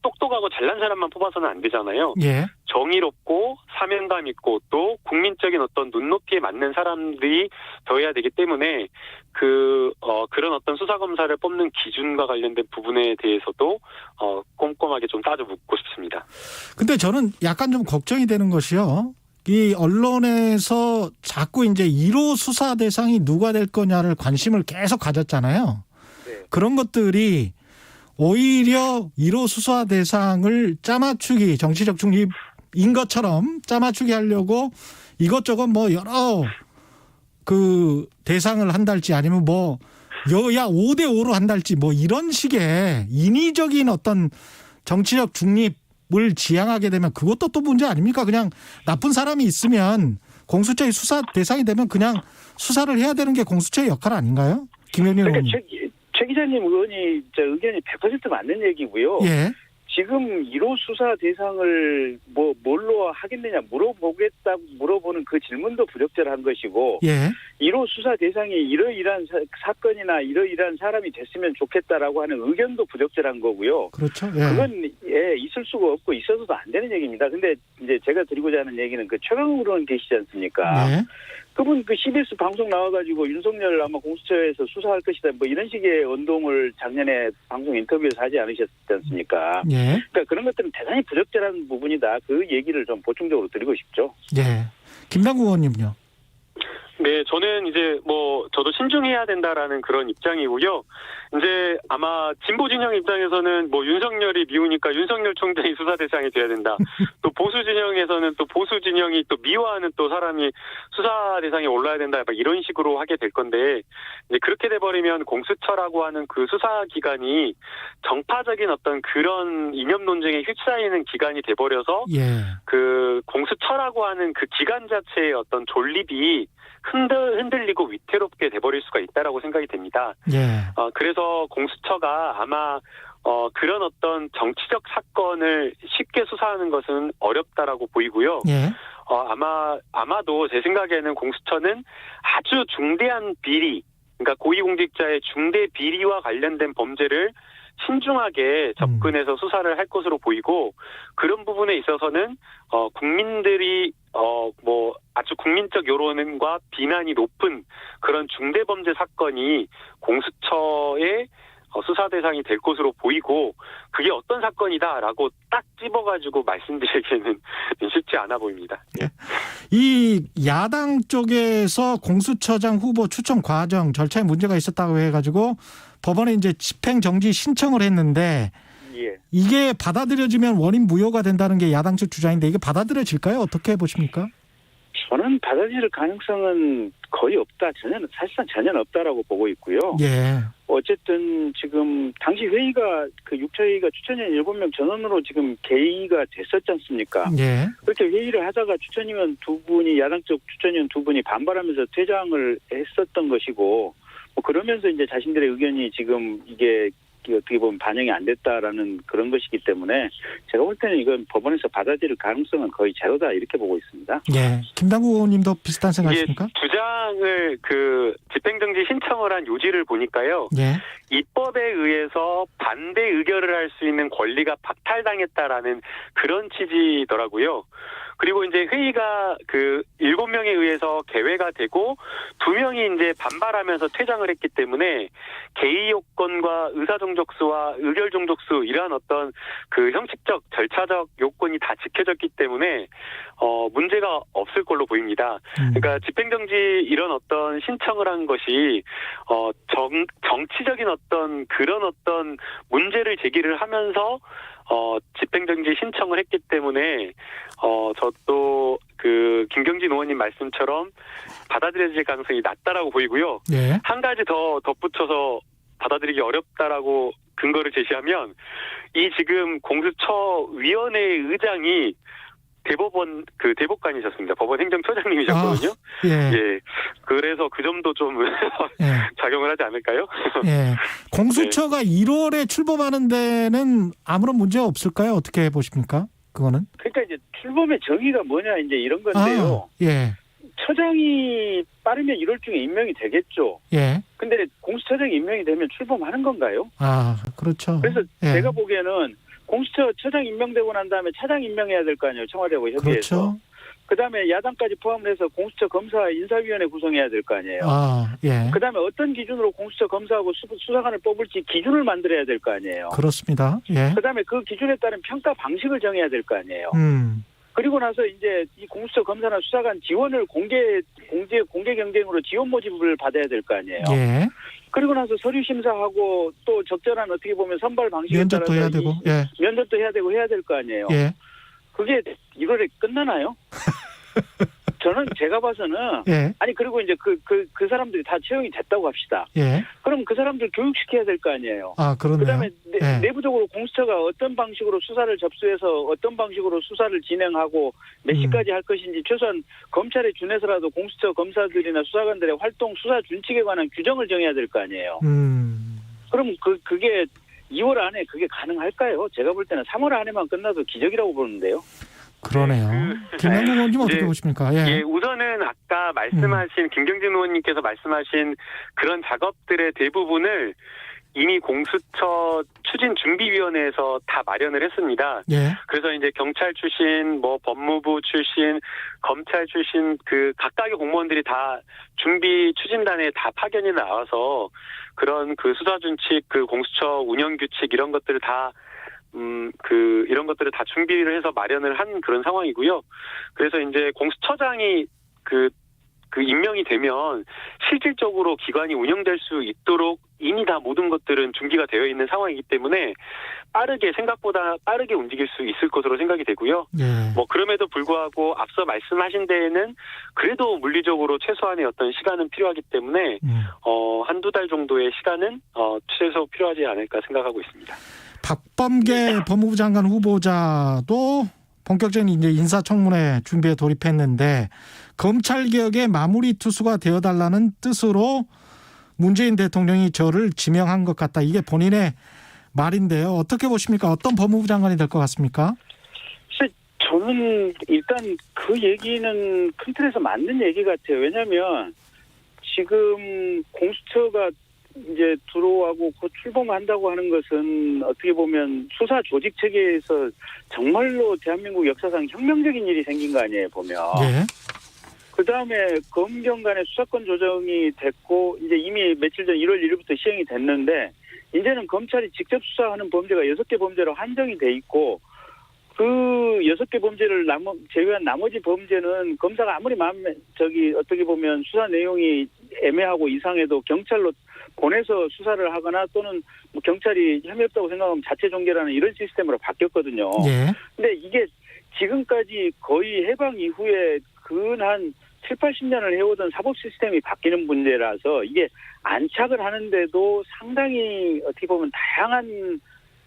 똑똑하고 잘난 사람만 뽑아서는 안 되잖아요. 예. 정의롭고 사명감 있고 또 국민적인 어떤 눈높이에 맞는 사람들이 더해야 되기 때문에 그런 어떤 수사검사를 뽑는 기준과 관련된 부분에 대해서도 꼼꼼하게 좀 따져 묻고 싶습니다. 근데 저는 약간 좀 걱정이 되는 것이요. 이 언론에서 자꾸 이제 1호 수사 대상이 누가 될 거냐를 관심을 계속 가졌잖아요. 네. 그런 것들이 오히려 1호 수사 대상을 짜맞추기, 정치적 중립인 것처럼 짜맞추기 하려고 이것저것 여러 그 대상을 한달지 아니면 여야 5대5로 한달지 이런 식의 인위적인 어떤 정치적 중립을 지향하게 되면 그것도 또 문제 아닙니까? 그냥 나쁜 사람이 있으면 공수처의 수사 대상이 되면 그냥 수사를 해야 되는 게 공수처의 역할 아닌가요? 김영민 의원님. 최 기자님 의견이 100% 맞는 얘기고요. 예. 지금 1호 수사 대상을 뭘로 하겠느냐 물어보는 그 질문도 부적절한 것이고, 예. 1호 수사 대상이 이러이러한 사건이나 이러이러한 사람이 됐으면 좋겠다라고 하는 의견도 부적절한 거고요. 그렇죠. 예. 그건 있을 수가 없고 있어서도 안 되는 얘기입니다. 근데 이제 제가 드리고자 하는 얘기는 그 최강욱 의원 계시지 않습니까? 예. 그분 그 CBS 방송 나와가지고 윤석열 아마 공수처에서 수사할 것이다 뭐 이런 식의 언동을 작년에 방송 인터뷰에서 하지 않으셨지 않습니까? 예. 그러니까 그런 것들은 대단히 부적절한 부분이다. 그 얘기를 좀 보충적으로 드리고 싶죠. 예. 김남국 의원님요. 네, 저는 이제 저도 신중해야 된다라는 그런 입장이고요. 이제 아마 진보 진영 입장에서는 윤석열이 미우니까 윤석열 총장이 수사 대상이 돼야 된다. 또 보수 진영에서는 또 보수 진영이 또 미워하는 또 사람이 수사 대상에 올라야 된다. 막 이런 식으로 하게 될 건데, 이제 그렇게 돼버리면 공수처라고 하는 그 수사 기관이 정파적인 어떤 그런 이념 논쟁에 휩싸이는 기관이 돼버려서 예. 그 공수처라고 하는 그 기관 자체의 어떤 존립이 흔들리고 위태롭게 돼버릴 수가 있다라고 생각이 됩니다. 예. 그래서 공수처가 아마 그런 어떤 정치적 사건을 쉽게 수사하는 것은 어렵다라고 보이고요. 예. 아마도 제 생각에는 공수처는 아주 중대한 비리, 그러니까 고위공직자의 중대 비리와 관련된 범죄를 신중하게 접근해서 수사를 할 것으로 보이고, 그런 부분에 있어서는 국민들이 아주 국민적 여론과 비난이 높은 그런 중대범죄 사건이 공수처의 수사 대상이 될 것으로 보이고, 그게 어떤 사건이다라고 딱 집어가지고 말씀드리기에는 쉽지 않아 보입니다. 이 야당 쪽에서 공수처장 후보 추천 과정 절차에 문제가 있었다고 해가지고 법원에 이제 집행정지 신청을 했는데, 예. 이게 받아들여지면 원인 무효가 된다는 게 야당 측 주장인데 이게 받아들여질까요? 어떻게 보십니까? 저는 받아들일 가능성은 거의 없다. 사실상 전혀 없다라고 보고 있고요. 예. 어쨌든 지금 당시 회의가 그 6차 회의가 추천위원 7명 전원으로 지금 개의가 됐었지 않습니까? 예. 그렇게 회의를 하다가 추천위원 두 분이, 야당 쪽 추천위원 두 분이 반발하면서 퇴장을 했었던 것이고, 그러면서 이제 자신들의 의견이 지금 이게 어떻게 보면 반영이 안 됐다라는 그런 것이기 때문에 제가 볼 때는 이건 법원에서 받아들일 가능성은 거의 제로다, 이렇게 보고 있습니다. 예. 김남국 의원님도 비슷한 생각이십니까? 주장을 집행정지 신청을 한 요지를 보니까요. 예. 입법에 의해서 반대 의결을 할 수 있는 권리가 박탈당했다라는 그런 취지더라고요. 그리고 이제 회의가 7명에 의해서 개회가 되고 2명이 이제 반발하면서 퇴장을 했기 때문에 개의 요건과 의사종족수와 의결종족수, 이러한 어떤 그 형식적 절차적 요건이 다 지켜졌기 때문에 문제가 없을 걸로 보입니다. 그러니까 집행정지 이런 어떤 신청을 한 것이 정치적인 어떤 그런 어떤 문제를 제기를 하면서 집행정지 신청을 했기 때문에 저도 김경진 의원님 말씀처럼 받아들여질 가능성이 낮다라고 보이고요. 예. 한 가지 더 덧붙여서 받아들이기 어렵다라고 근거를 제시하면, 이 지금 공수처위원회의 의장이 대법관이셨습니다. 법원 행정처장님이셨거든요. 예. 그래서 그 점도 좀 작용을 하지 않을까요? 예. 공수처가 1월에 출범하는 데는 아무런 문제가 없을까요? 어떻게 보십니까? 그거는? 그러니까 이제 출범의 정의가 뭐냐, 이제 이런 건데요. 예. 처장이 빠르면 1월 중에 임명이 되겠죠. 예. 근데 공수처장이 임명이 되면 출범하는 건가요? 그렇죠. 그래서 예. 제가 보기에는 공수처장 임명되고 난 다음에 차장 임명해야 될 거 아니에요. 청와대하고 협의해서. 그렇죠. 그다음에 야당까지 포함을 해서 공수처 검사 인사위원회 구성해야 될 거 아니에요. 예. 그다음에 어떤 기준으로 공수처 검사하고 수사관을 뽑을지 기준을 만들어야 될 거 아니에요. 그렇습니다. 예. 그다음에 그 기준에 따른 평가 방식을 정해야 될 거 아니에요. 그리고 나서 이제 이 공수처 검사나 수사관 지원을 공개 경쟁으로 지원 모집을 받아야 될 거 아니에요. 예. 그리고 나서 서류 심사하고 또 적절한 어떻게 보면 선발 방식에 면접도 따라서 해야 되고, 예. 면접도 해야 되고 해야 될 거 아니에요. 예. 그게 1월에 끝나나요? 저는 제가 봐서는 예. 아니, 그리고 이제 그 사람들이 다 채용이 됐다고 합시다. 예. 그럼 그 사람들 교육시켜야 될 거 아니에요. 그렇네요. 그다음에 예. 내부적으로 공수처가 어떤 방식으로 수사를 접수해서 어떤 방식으로 수사를 진행하고 몇 시까지 할 것인지 최소한 검찰에 준해서라도 공수처 검사들이나 수사관들의 활동 수사 준칙에 관한 규정을 정해야 될 거 아니에요. 그럼 그게 2월 안에 그게 가능할까요? 제가 볼 때는 3월 안에만 끝나도 기적이라고 보는데요. 그러네요. 김남국 의원님 어떻게 보십니까? 예. 우선은 아까 말씀하신 김경진 의원님께서 말씀하신 그런 작업들의 대부분을 이미 공수처 추진준비위원회에서 다 마련을 했습니다. 예. 그래서 이제 경찰 출신, 뭐 법무부 출신, 검찰 출신 그 각각의 공무원들이 다 준비 추진단에 다 파견이 나와서 그런 그 수사준칙, 그 공수처 운영규칙 이런 것들을 다 이런 것들을 다 준비를 해서 마련을 한 그런 상황이고요. 그래서 이제 공수처장이 그 임명이 되면 실질적으로 기관이 운영될 수 있도록 이미 다 모든 것들은 준비가 되어 있는 상황이기 때문에 생각보다 빠르게 움직일 수 있을 것으로 생각이 되고요. 예. 뭐 그럼에도 불구하고 앞서 말씀하신 데에는 그래도 물리적으로 최소한의 어떤 시간은 필요하기 때문에 한두 달 정도의 시간은 최소 필요하지 않을까 생각하고 있습니다. 박범계 법무부 장관 후보자도 본격적인 이제 인사청문회 준비에 돌입했는데 검찰개혁의 마무리 투수가 되어달라는 뜻으로 문재인 대통령이 저를 지명한 것 같다. 이게 본인의 말인데요. 어떻게 보십니까? 어떤 법무부 장관이 될 것 같습니까? 저는 일단 그 얘기는 큰 틀에서 맞는 얘기 같아요. 왜냐하면 지금 공수처가 이제 들어오고 곧 출범한다고 하는 것은 어떻게 보면 수사 조직 체계에서 정말로 대한민국 역사상 혁명적인 일이 생긴 거 아니에요, 보면. 예. 그다음에 검경 간의 수사권 조정이 됐고 이제 이미 며칠 전 1월 1일부터 시행이 됐는데 이제는 검찰이 직접 수사하는 범죄가 6개 범죄로 한정이 돼 있고 그 6개 범죄를 제외한 나머지 범죄는 검사가 아무리 어떻게 보면 수사 내용이 애매하고 이상해도 경찰로 보내서 수사를 하거나 또는 뭐 경찰이 혐의 없다고 생각하면 자체 종결하는 이런 시스템으로 바뀌었거든요. 예. 근데 이게 지금까지 거의 해방 이후에 근 7, 80년을 해오던 사법 시스템이 바뀌는 문제라서 이게 안착을 하는데도 상당히 어떻게 보면 다양한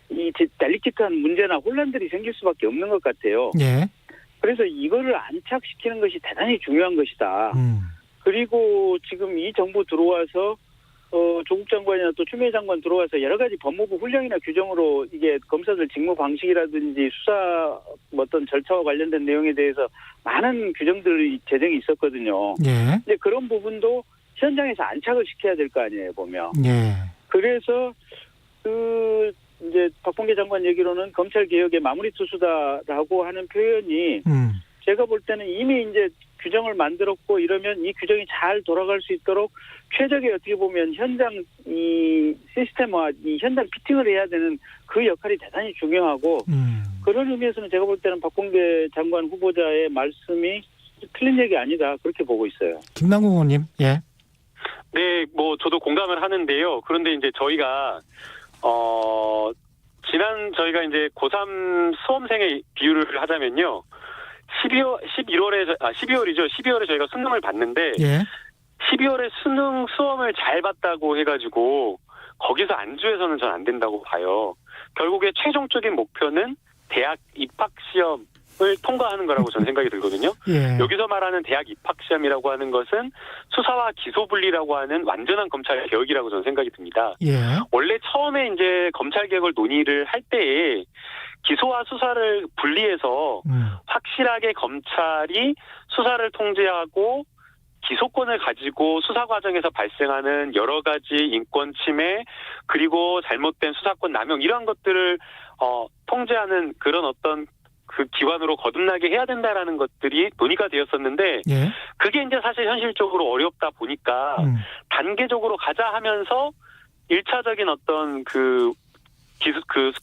이 델리케이트한 문제나 혼란들이 생길 수밖에 없는 것 같아요. 예. 그래서 이거를 안착시키는 것이 대단히 중요한 것이다. 그리고 지금 이 정부 들어와서 조국 장관이나 또 추미애 장관 들어와서 여러 가지 법무부 훈령이나 규정으로 이게 검사들 직무 방식이라든지 수사 어떤 절차와 관련된 내용에 대해서 많은 규정들이 제정이 있었거든요. 예. 근데 그런 부분도 현장에서 안착을 시켜야 될 거 아니에요, 보면. 예. 그래서 이제 박범계 장관 얘기로는 검찰 개혁의 마무리 투수다라고 하는 표현이 제가 볼 때는 이미 이제 규정을 만들었고 이러면 이 규정이 잘 돌아갈 수 있도록 최적의 어떻게 보면 현장 이 시스템화, 이 현장 피팅을 해야 되는 그 역할이 대단히 중요하고 그런 의미에서는 제가 볼 때는 박범계 장관 후보자의 말씀이 틀린 얘기 아니다 그렇게 보고 있어요. 김남국 의원님, 예. 네, 뭐 저도 공감을 하는데요. 그런데 이제 저희가 저희가 이제 고3 수험생의 비율을 하자면요. 12월에 저희가 수능을 봤는데, 예. 12월에 수험을 잘 봤다고 해가지고, 거기서 안주해서는 전 안 된다고 봐요. 결국에 최종적인 목표는 대학 입학시험을 통과하는 거라고 저는 생각이 들거든요. 예. 여기서 말하는 대학 입학시험이라고 하는 것은 수사와 기소 분리라고 하는 완전한 검찰 개혁이라고 저는 생각이 듭니다. 예. 원래 처음에 이제 검찰 개혁을 논의를 할 때에 기소와 수사를 분리해서 확실하게 검찰이 수사를 통제하고 기소권을 가지고 수사 과정에서 발생하는 여러 가지 인권 침해 그리고 잘못된 수사권 남용 이러한 것들을 통제하는 그런 어떤 그 기관으로 거듭나게 해야 된다라는 것들이 논의가 되었었는데 예. 그게 이제 사실 현실적으로 어렵다 보니까 단계적으로 가자 하면서 1차적인 어떤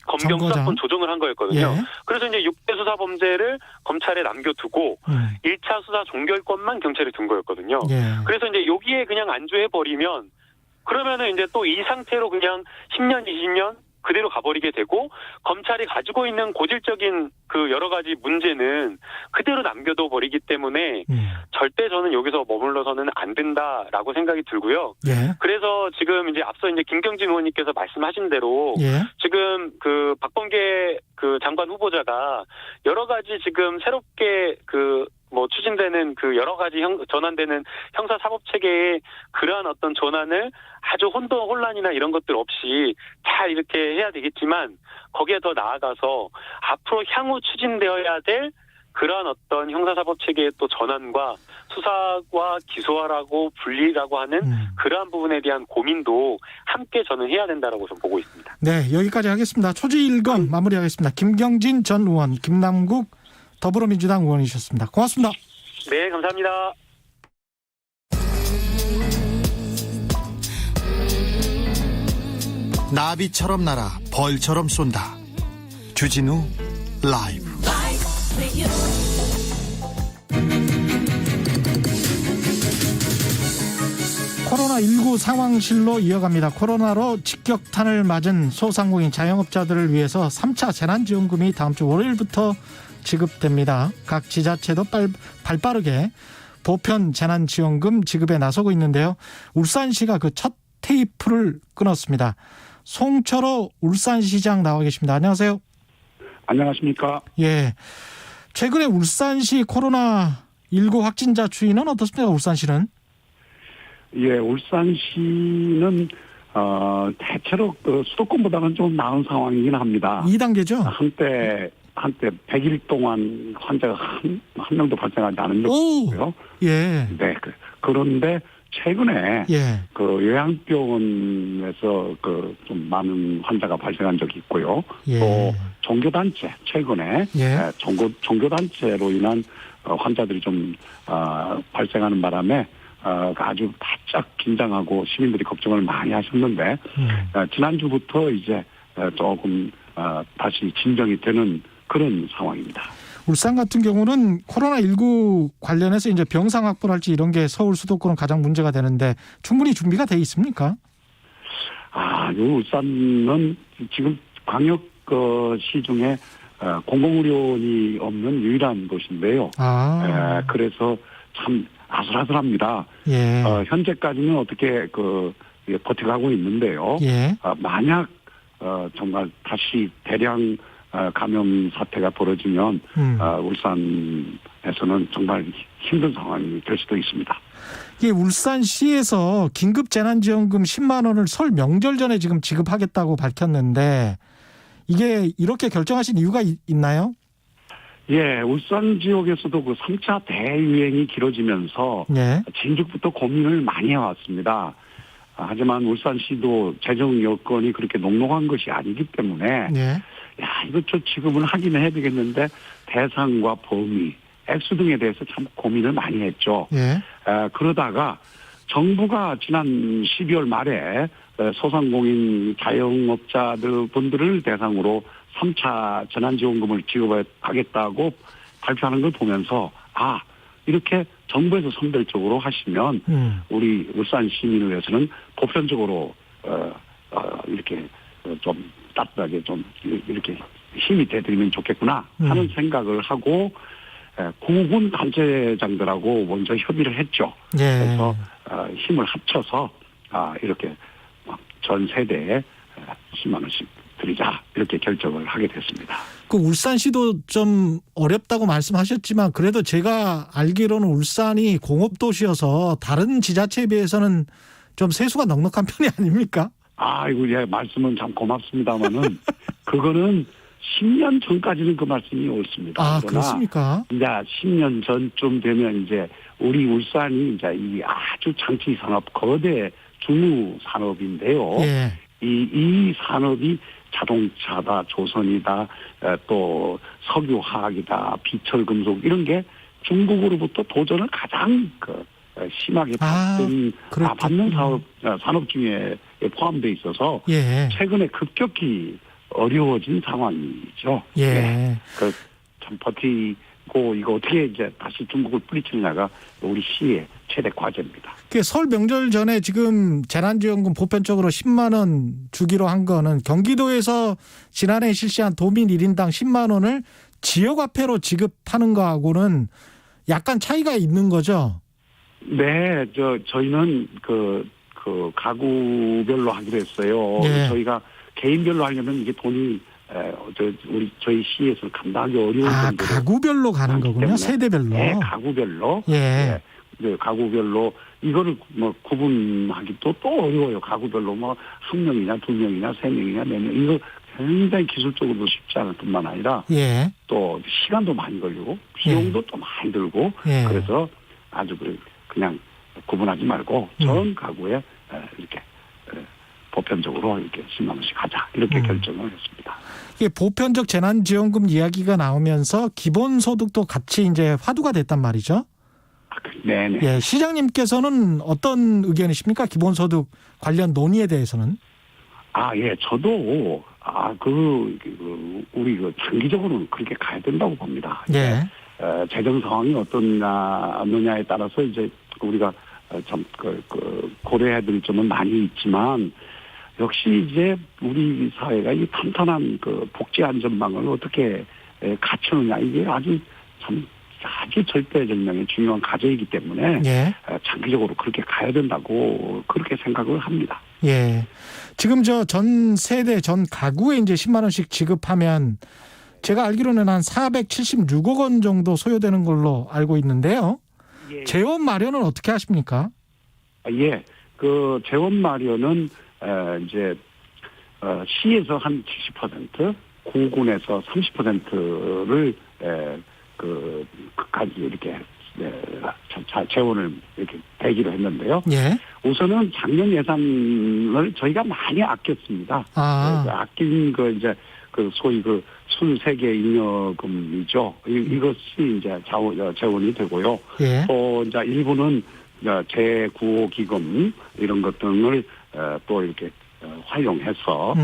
검경 수사권 조정을 한 거였거든요. 예. 그래서 이제 6대 수사 범죄를 검찰에 남겨두고 1차 수사 종결권만 경찰에 둔 거였거든요. 예. 그래서 이제 여기에 그냥 안주해 버리면 그러면은 이제 또 이 상태로 그냥 10년, 20년 그대로 가버리게 되고 검찰이 가지고 있는 고질적인 그 여러 가지 문제는 그대로 남겨둬 버리기 때문에 절대 저는 여기서 머물러서는 안 된다라고 생각이 들고요. 예. 그래서 지금 이제 앞서 이제 김경진 의원님께서 말씀하신 대로 예. 지금 그 박범계 그 장관 후보자가 여러 가지 지금 새롭게 추진되는 그 여러 가지 전환되는 형사 사법 체계의 그러한 어떤 전환을 아주 혼란이나 이런 것들 없이 잘 이렇게 해야 되겠지만 거기에 더 나아가서 앞으로 향후 추진되어야 될 그러한 어떤 형사사법 체계의 또 전환과 수사와 기소하라고 분리라고 하는 그러한 부분에 대한 고민도 함께 저는 해야 된다라고 좀 보고 있습니다. 네, 여기까지 하겠습니다. 초지일검 마무리하겠습니다. 김경진 전 의원, 김남국 더불어민주당 의원이셨습니다. 고맙습니다. 네, 감사합니다. 나비처럼 날아 벌처럼 쏜다. 주진우 라이브. 코로나19 상황실로 이어갑니다. 코로나로 직격탄을 맞은 소상공인 자영업자들을 위해서 3차 재난지원금이 다음 주 월요일부터 지급됩니다. 각 지자체도 발빠르게 보편 재난지원금 지급에 나서고 있는데요. 울산시가 그 첫 테이프를 끊었습니다. 송철호 울산시장 나와 계십니다. 안녕하세요. 안녕하십니까. 예. 최근에 울산시 코로나19 확진자 추이는 어떻습니까? 울산시는? 예, 울산시는 대체로 수도권보다는 좀 나은 상황이긴 합니다. 2단계죠? 한때 100일 동안 환자가 한 명도 발생하지 않은 적이 있고요. 예. 네. 그런데 최근에 예. 그 요양병원에서 좀 많은 환자가 발생한 적이 있고요. 예. 또 종교단체 최근에 예. 종교단체로 인한 환자들이 좀 발생하는 바람에 아주 바짝 긴장하고 시민들이 걱정을 많이 하셨는데 지난주부터 이제 조금 다시 진정이 되는 그런 상황입니다. 울산 같은 경우는 코로나19 관련해서 이제 병상 확보랄지 이런 게 서울 수도권은 가장 문제가 되는데 충분히 준비가 돼 있습니까? 울산은 지금 광역시 중에 공공의료원이 없는 유일한 곳인데요. 그래서 참 아슬아슬합니다. 예. 현재까지는 어떻게 버텨가고 있는데요. 예. 만약 정말 다시 대량 감염 사태가 벌어지면 울산에서는 정말 힘든 상황이 될 수도 있습니다. 이게 울산시에서 긴급 재난지원금 10만 원을 설 명절 전에 지금 지급하겠다고 밝혔는데 이게 이렇게 결정하신 이유가 있나요? 예, 울산 지역에서도 그 3차 대유행이 길어지면서 예. 진즉부터 고민을 많이 해왔습니다. 하지만 울산시도 재정 여건이 그렇게 녹록한 것이 아니기 때문에 예. 이거 지급을 하긴 해야 되겠는데 대상과 범위, 액수 등에 대해서 참 고민을 많이 했죠. 예. 그러다가 정부가 지난 12월 말에 소상공인 자영업자들 분들을 대상으로 3차 재난지원금을 지급하겠다고 발표하는 걸 보면서 이렇게 정부에서 선별적으로 하시면 우리 울산 시민을 위해서는 보편적으로 이렇게 좀 따뜻하게 좀 이렇게 힘이 돼드리면 좋겠구나 하는 생각을 하고 구군 단체장들하고 먼저 협의를 했죠. 예. 그래서 힘을 합쳐서 이렇게 전 세대에 10만 원씩 드리자 이렇게 결정을 하게 됐습니다. 그 울산시도 좀 어렵다고 말씀하셨지만 그래도 제가 알기로는 울산이 공업도시여서 다른 지자체에 비해서는 좀 세수가 넉넉한 편이 아닙니까? 예, 말씀은 참 고맙습니다만은 그거는 10년 전까지는 그 말씀이 옳습니다. 그렇습니까? 이제 10년 전쯤 되면 이제 우리 울산이 이제 이 아주 장치 산업 거대 중무 산업인데요. 예. 이 산업이 자동차다, 조선이다, 또 석유화학이다, 비철금속 이런 게 중국으로부터 도전을 가장 심하게 받는 산업 중에 포함되어 있어서 예. 최근에 급격히 어려워진 상황이죠. 예. 참 버티고 이거 어떻게 이제 다시 중국을 뿌리치느냐가 우리 시의 최대 과제입니다. 설 명절 전에 지금 재난지원금 보편적으로 10만 원 주기로 한 거는 경기도에서 지난해 실시한 도민 1인당 10만 원을 지역화폐로 지급하는 거하고는 약간 차이가 있는 거죠? 네, 저희는 그 가구별로 하기로 했어요. 네. 저희가 개인별로 하려면 이게 돈이 저희 시에서 감당하기 어려운 정도로 가구별로 가는 거군요. 세대별로. 네, 가구별로. 예. 네, 가구별로 이거를 구분하기도 또 어려워요. 가구별로 한 명이냐, 두 명이냐, 세 명이냐, 네 명 이거 굉장히 기술적으로도 쉽지 않을 뿐만 아니라 예. 또 시간도 많이 걸리고 비용도 또 많이 들고 예. 그래서 아주 그냥 구분하지 말고 전 가구에 이렇게 보편적으로 이렇게 10만 원씩 하자 이렇게 결정을 했습니다. 이게 보편적 재난지원금 이야기가 나오면서 기본소득도 같이 이제 화두가 됐단 말이죠. 네네. 예, 시장님께서는 어떤 의견이십니까? 기본소득 관련 논의에 대해서는? 예, 저도 우리 장기적으로는 그렇게 가야 된다고 봅니다. 예. 재정 상황이 어떠냐에 따라서 이제 우리가 참 고려해야 될 점은 많이 있지만 역시 이제 우리 사회가 이 탄탄한 복지 안전망을 어떻게 갖추느냐 이게 아주 절대절명의 중요한 과제이기 때문에 예. 장기적으로 그렇게 가야 된다고 그렇게 생각을 합니다. 예. 지금 전 세대 전 가구에 이제 10만 원씩 지급하면 제가 알기로는 한 476억 원 정도 소요되는 걸로 알고 있는데요. 예. 재원 마련은 어떻게 하십니까? 예. 재원 마련은 이제 시에서 한 70%, 공군에서 30%를 이렇게 재원을 이렇게 대기로 했는데요. 예. 우선은 작년 예산을 저희가 많이 아꼈습니다. 아낀 소위 순세계 잉여금이죠. 이것이 이제 재원이 되고요. 예. 또 이제 일부는 제9호 기금 이런 것 등을 또 이렇게 활용해서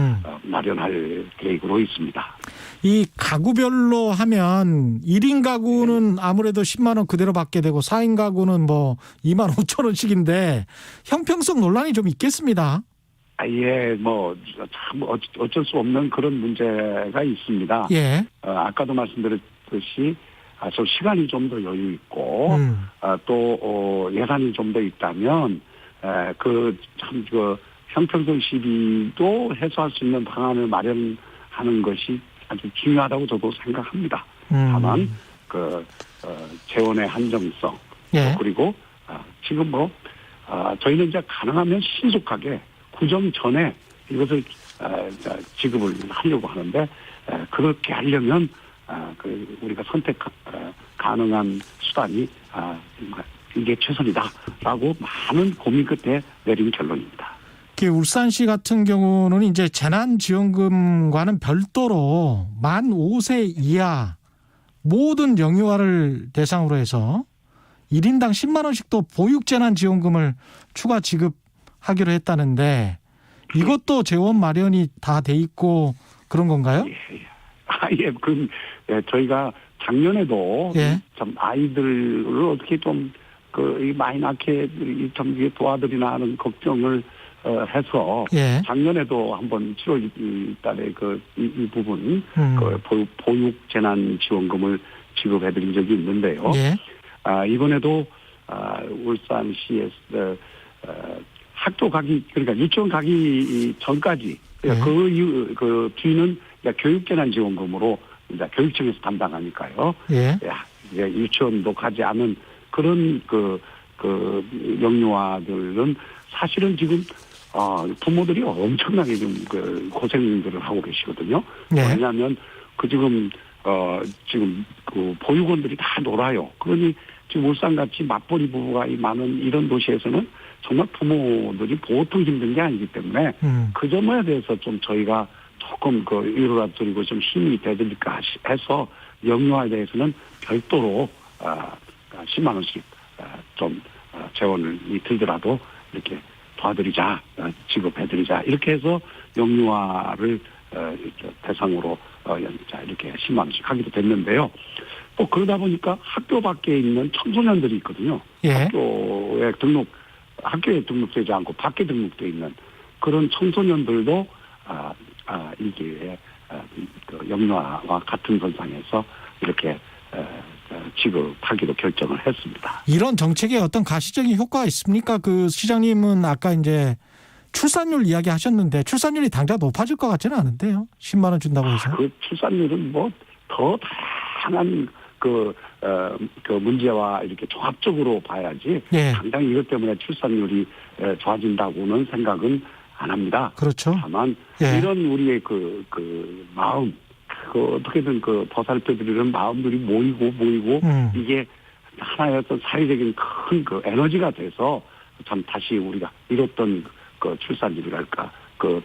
마련할 계획으로 있습니다. 이 가구별로 하면 1인 가구는 아무래도 10만 원 그대로 받게 되고 4인 가구는 2만 5천 원씩인데 형평성 논란이 좀 있겠습니다. 예, 참 어쩔 수 없는 그런 문제가 있습니다. 예. 아까도 말씀드렸듯이 좀 시간이 좀 더 여유 있고 또 예산이 좀 더 있다면 형평성 시비도 해소할 수 있는 방안을 마련하는 것이 아주 중요하다고 저도 생각합니다. 다만 재원의 한정성 예. 그리고 지금 저희는 이제 가능하면 신속하게 구정 전에 이것을 지급을 하려고 하는데 그렇게 하려면 우리가 선택 가능한 수단이 이게 최선이다라고 많은 고민 끝에 내린 결론입니다. 울산시 같은 경우는 이제 재난지원금과는 별도로 만 5세 이하 모든 영유아를 대상으로 해서 1인당 10만 원씩 또 보육재난지원금을 추가 지급하기로 했다는데 이것도 재원 마련이 다 돼 있고 그런 건가요? 예. 저희가 작년에도 예. 참 아이들을 어떻게 좀 많이 낳게 좀 도와드리나 하는 걱정을 해서 예. 작년에도 한번 7월 달에 이 부분 보육 재난 지원금을 지급해드린 적이 있는데요. 예. 이번에도 울산시에서 학교 가기 그러니까 유치원 가기 전까지 그 뒤는 교육 재난 지원금으로 이제 교육청에서 담당하니까요. 예. 이제 유치원도 가지 않은 그런 영유아들은 사실은 지금 부모들이 엄청나게 좀 고생들을 하고 계시거든요. 네. 왜냐하면 지금 보육원들이 다 놀아요. 그러니 지금 울산같이 맞벌이 부부가 많은 이런 도시에서는 정말 부모들이 보통 힘든 게 아니기 때문에 그 점에 대해서 좀 저희가 조금 위로라 드리고 좀 힘이 되드릴까 해서 영유아에 대해서는 별도로 10만 원씩 좀 재원을 들더라도 이렇게 도와드리자, 지급해드리자 이렇게 해서 영유아를 대상으로 이렇게 10만 원씩 하기도 됐는데요. 또 그러다 보니까 학교 밖에 있는 청소년들이 있거든요. 예. 학교에 등록되지 않고 밖에 등록되어 있는 그런 청소년들도 이 기회에 영유아와 같은 선상에서 이렇게 지급하기로 결정을 했습니다. 이런 정책에 어떤 가시적인 효과가 있습니까? 시장님은 아까 이제 출산율 이야기하셨는데 출산율이 당장 높아질 것 같지는 않은데요. 10만 원 준다고 해서. 출산율은 더 다양한 문제와 이렇게 종합적으로 봐야지. 예. 당장 이것 때문에 출산율이 좋아진다고는 생각은 안 합니다. 그렇죠. 다만 예. 이런 우리의 그 마음, 어떻게든 보살펴드리는 마음들이 모이고 이게 하나의 어떤 사회적인 큰 에너지가 돼서 참 다시 우리가 잃었던 출산율이랄까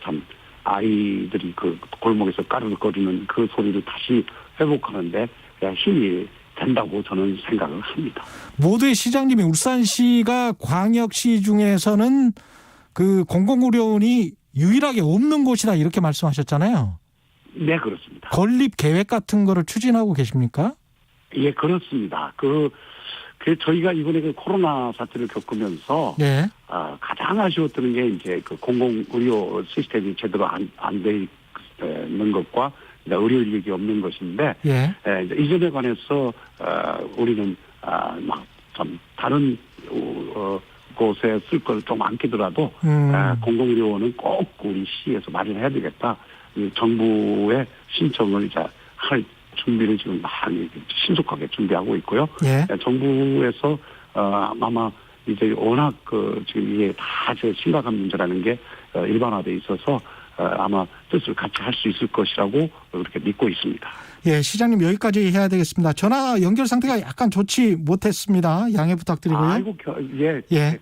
참 아이들이 골목에서 까르륵거리는 그 소리를 다시 회복하는데 힘이 된다고 저는 생각을 합니다. 모두의 시장님이 울산시가 광역시 중에서는 그 공공의료원이 유일하게 없는 곳이다 이렇게 말씀하셨잖아요. 네, 그렇습니다. 건립 계획 같은 거를 추진하고 계십니까? 예, 그렇습니다. 저희가 이번에 코로나 사태를 겪으면서 네. 가장 아쉬웠던 게 이제 공공의료 시스템이 제대로 안 돼 있는 것과 의료 인력이 없는 것인데 예. 이점에 관해서 우리는 참 다른 곳에 쓸 걸 좀 많게더라도 공공의료원은 꼭 우리 시에서 마련해야 되겠다. 정부의 신청을 이제 할 준비를 지금 많이 신속하게 준비하고 있고요. 예. 정부에서 아마 이제 워낙 지금 이게 다 심각한 문제라는 게 일반화돼 있어서 아마 뜻을 같이 할 수 있을 것이라고 그렇게 믿고 있습니다. 예, 시장님 여기까지 해야 되겠습니다. 전화 연결 상태가 약간 좋지 못했습니다. 양해 부탁드리고요. 아이고, 예. 예.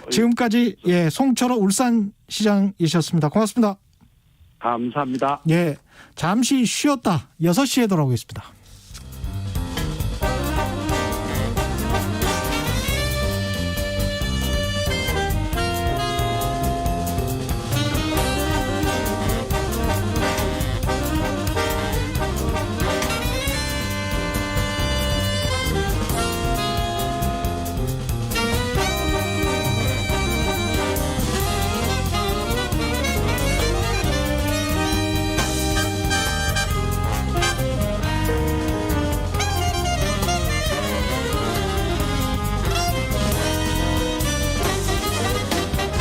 지금까지 송철호 울산시장이셨습니다. 고맙습니다. 감사합니다. 예. 잠시 쉬었다 6시에 돌아오겠습니다.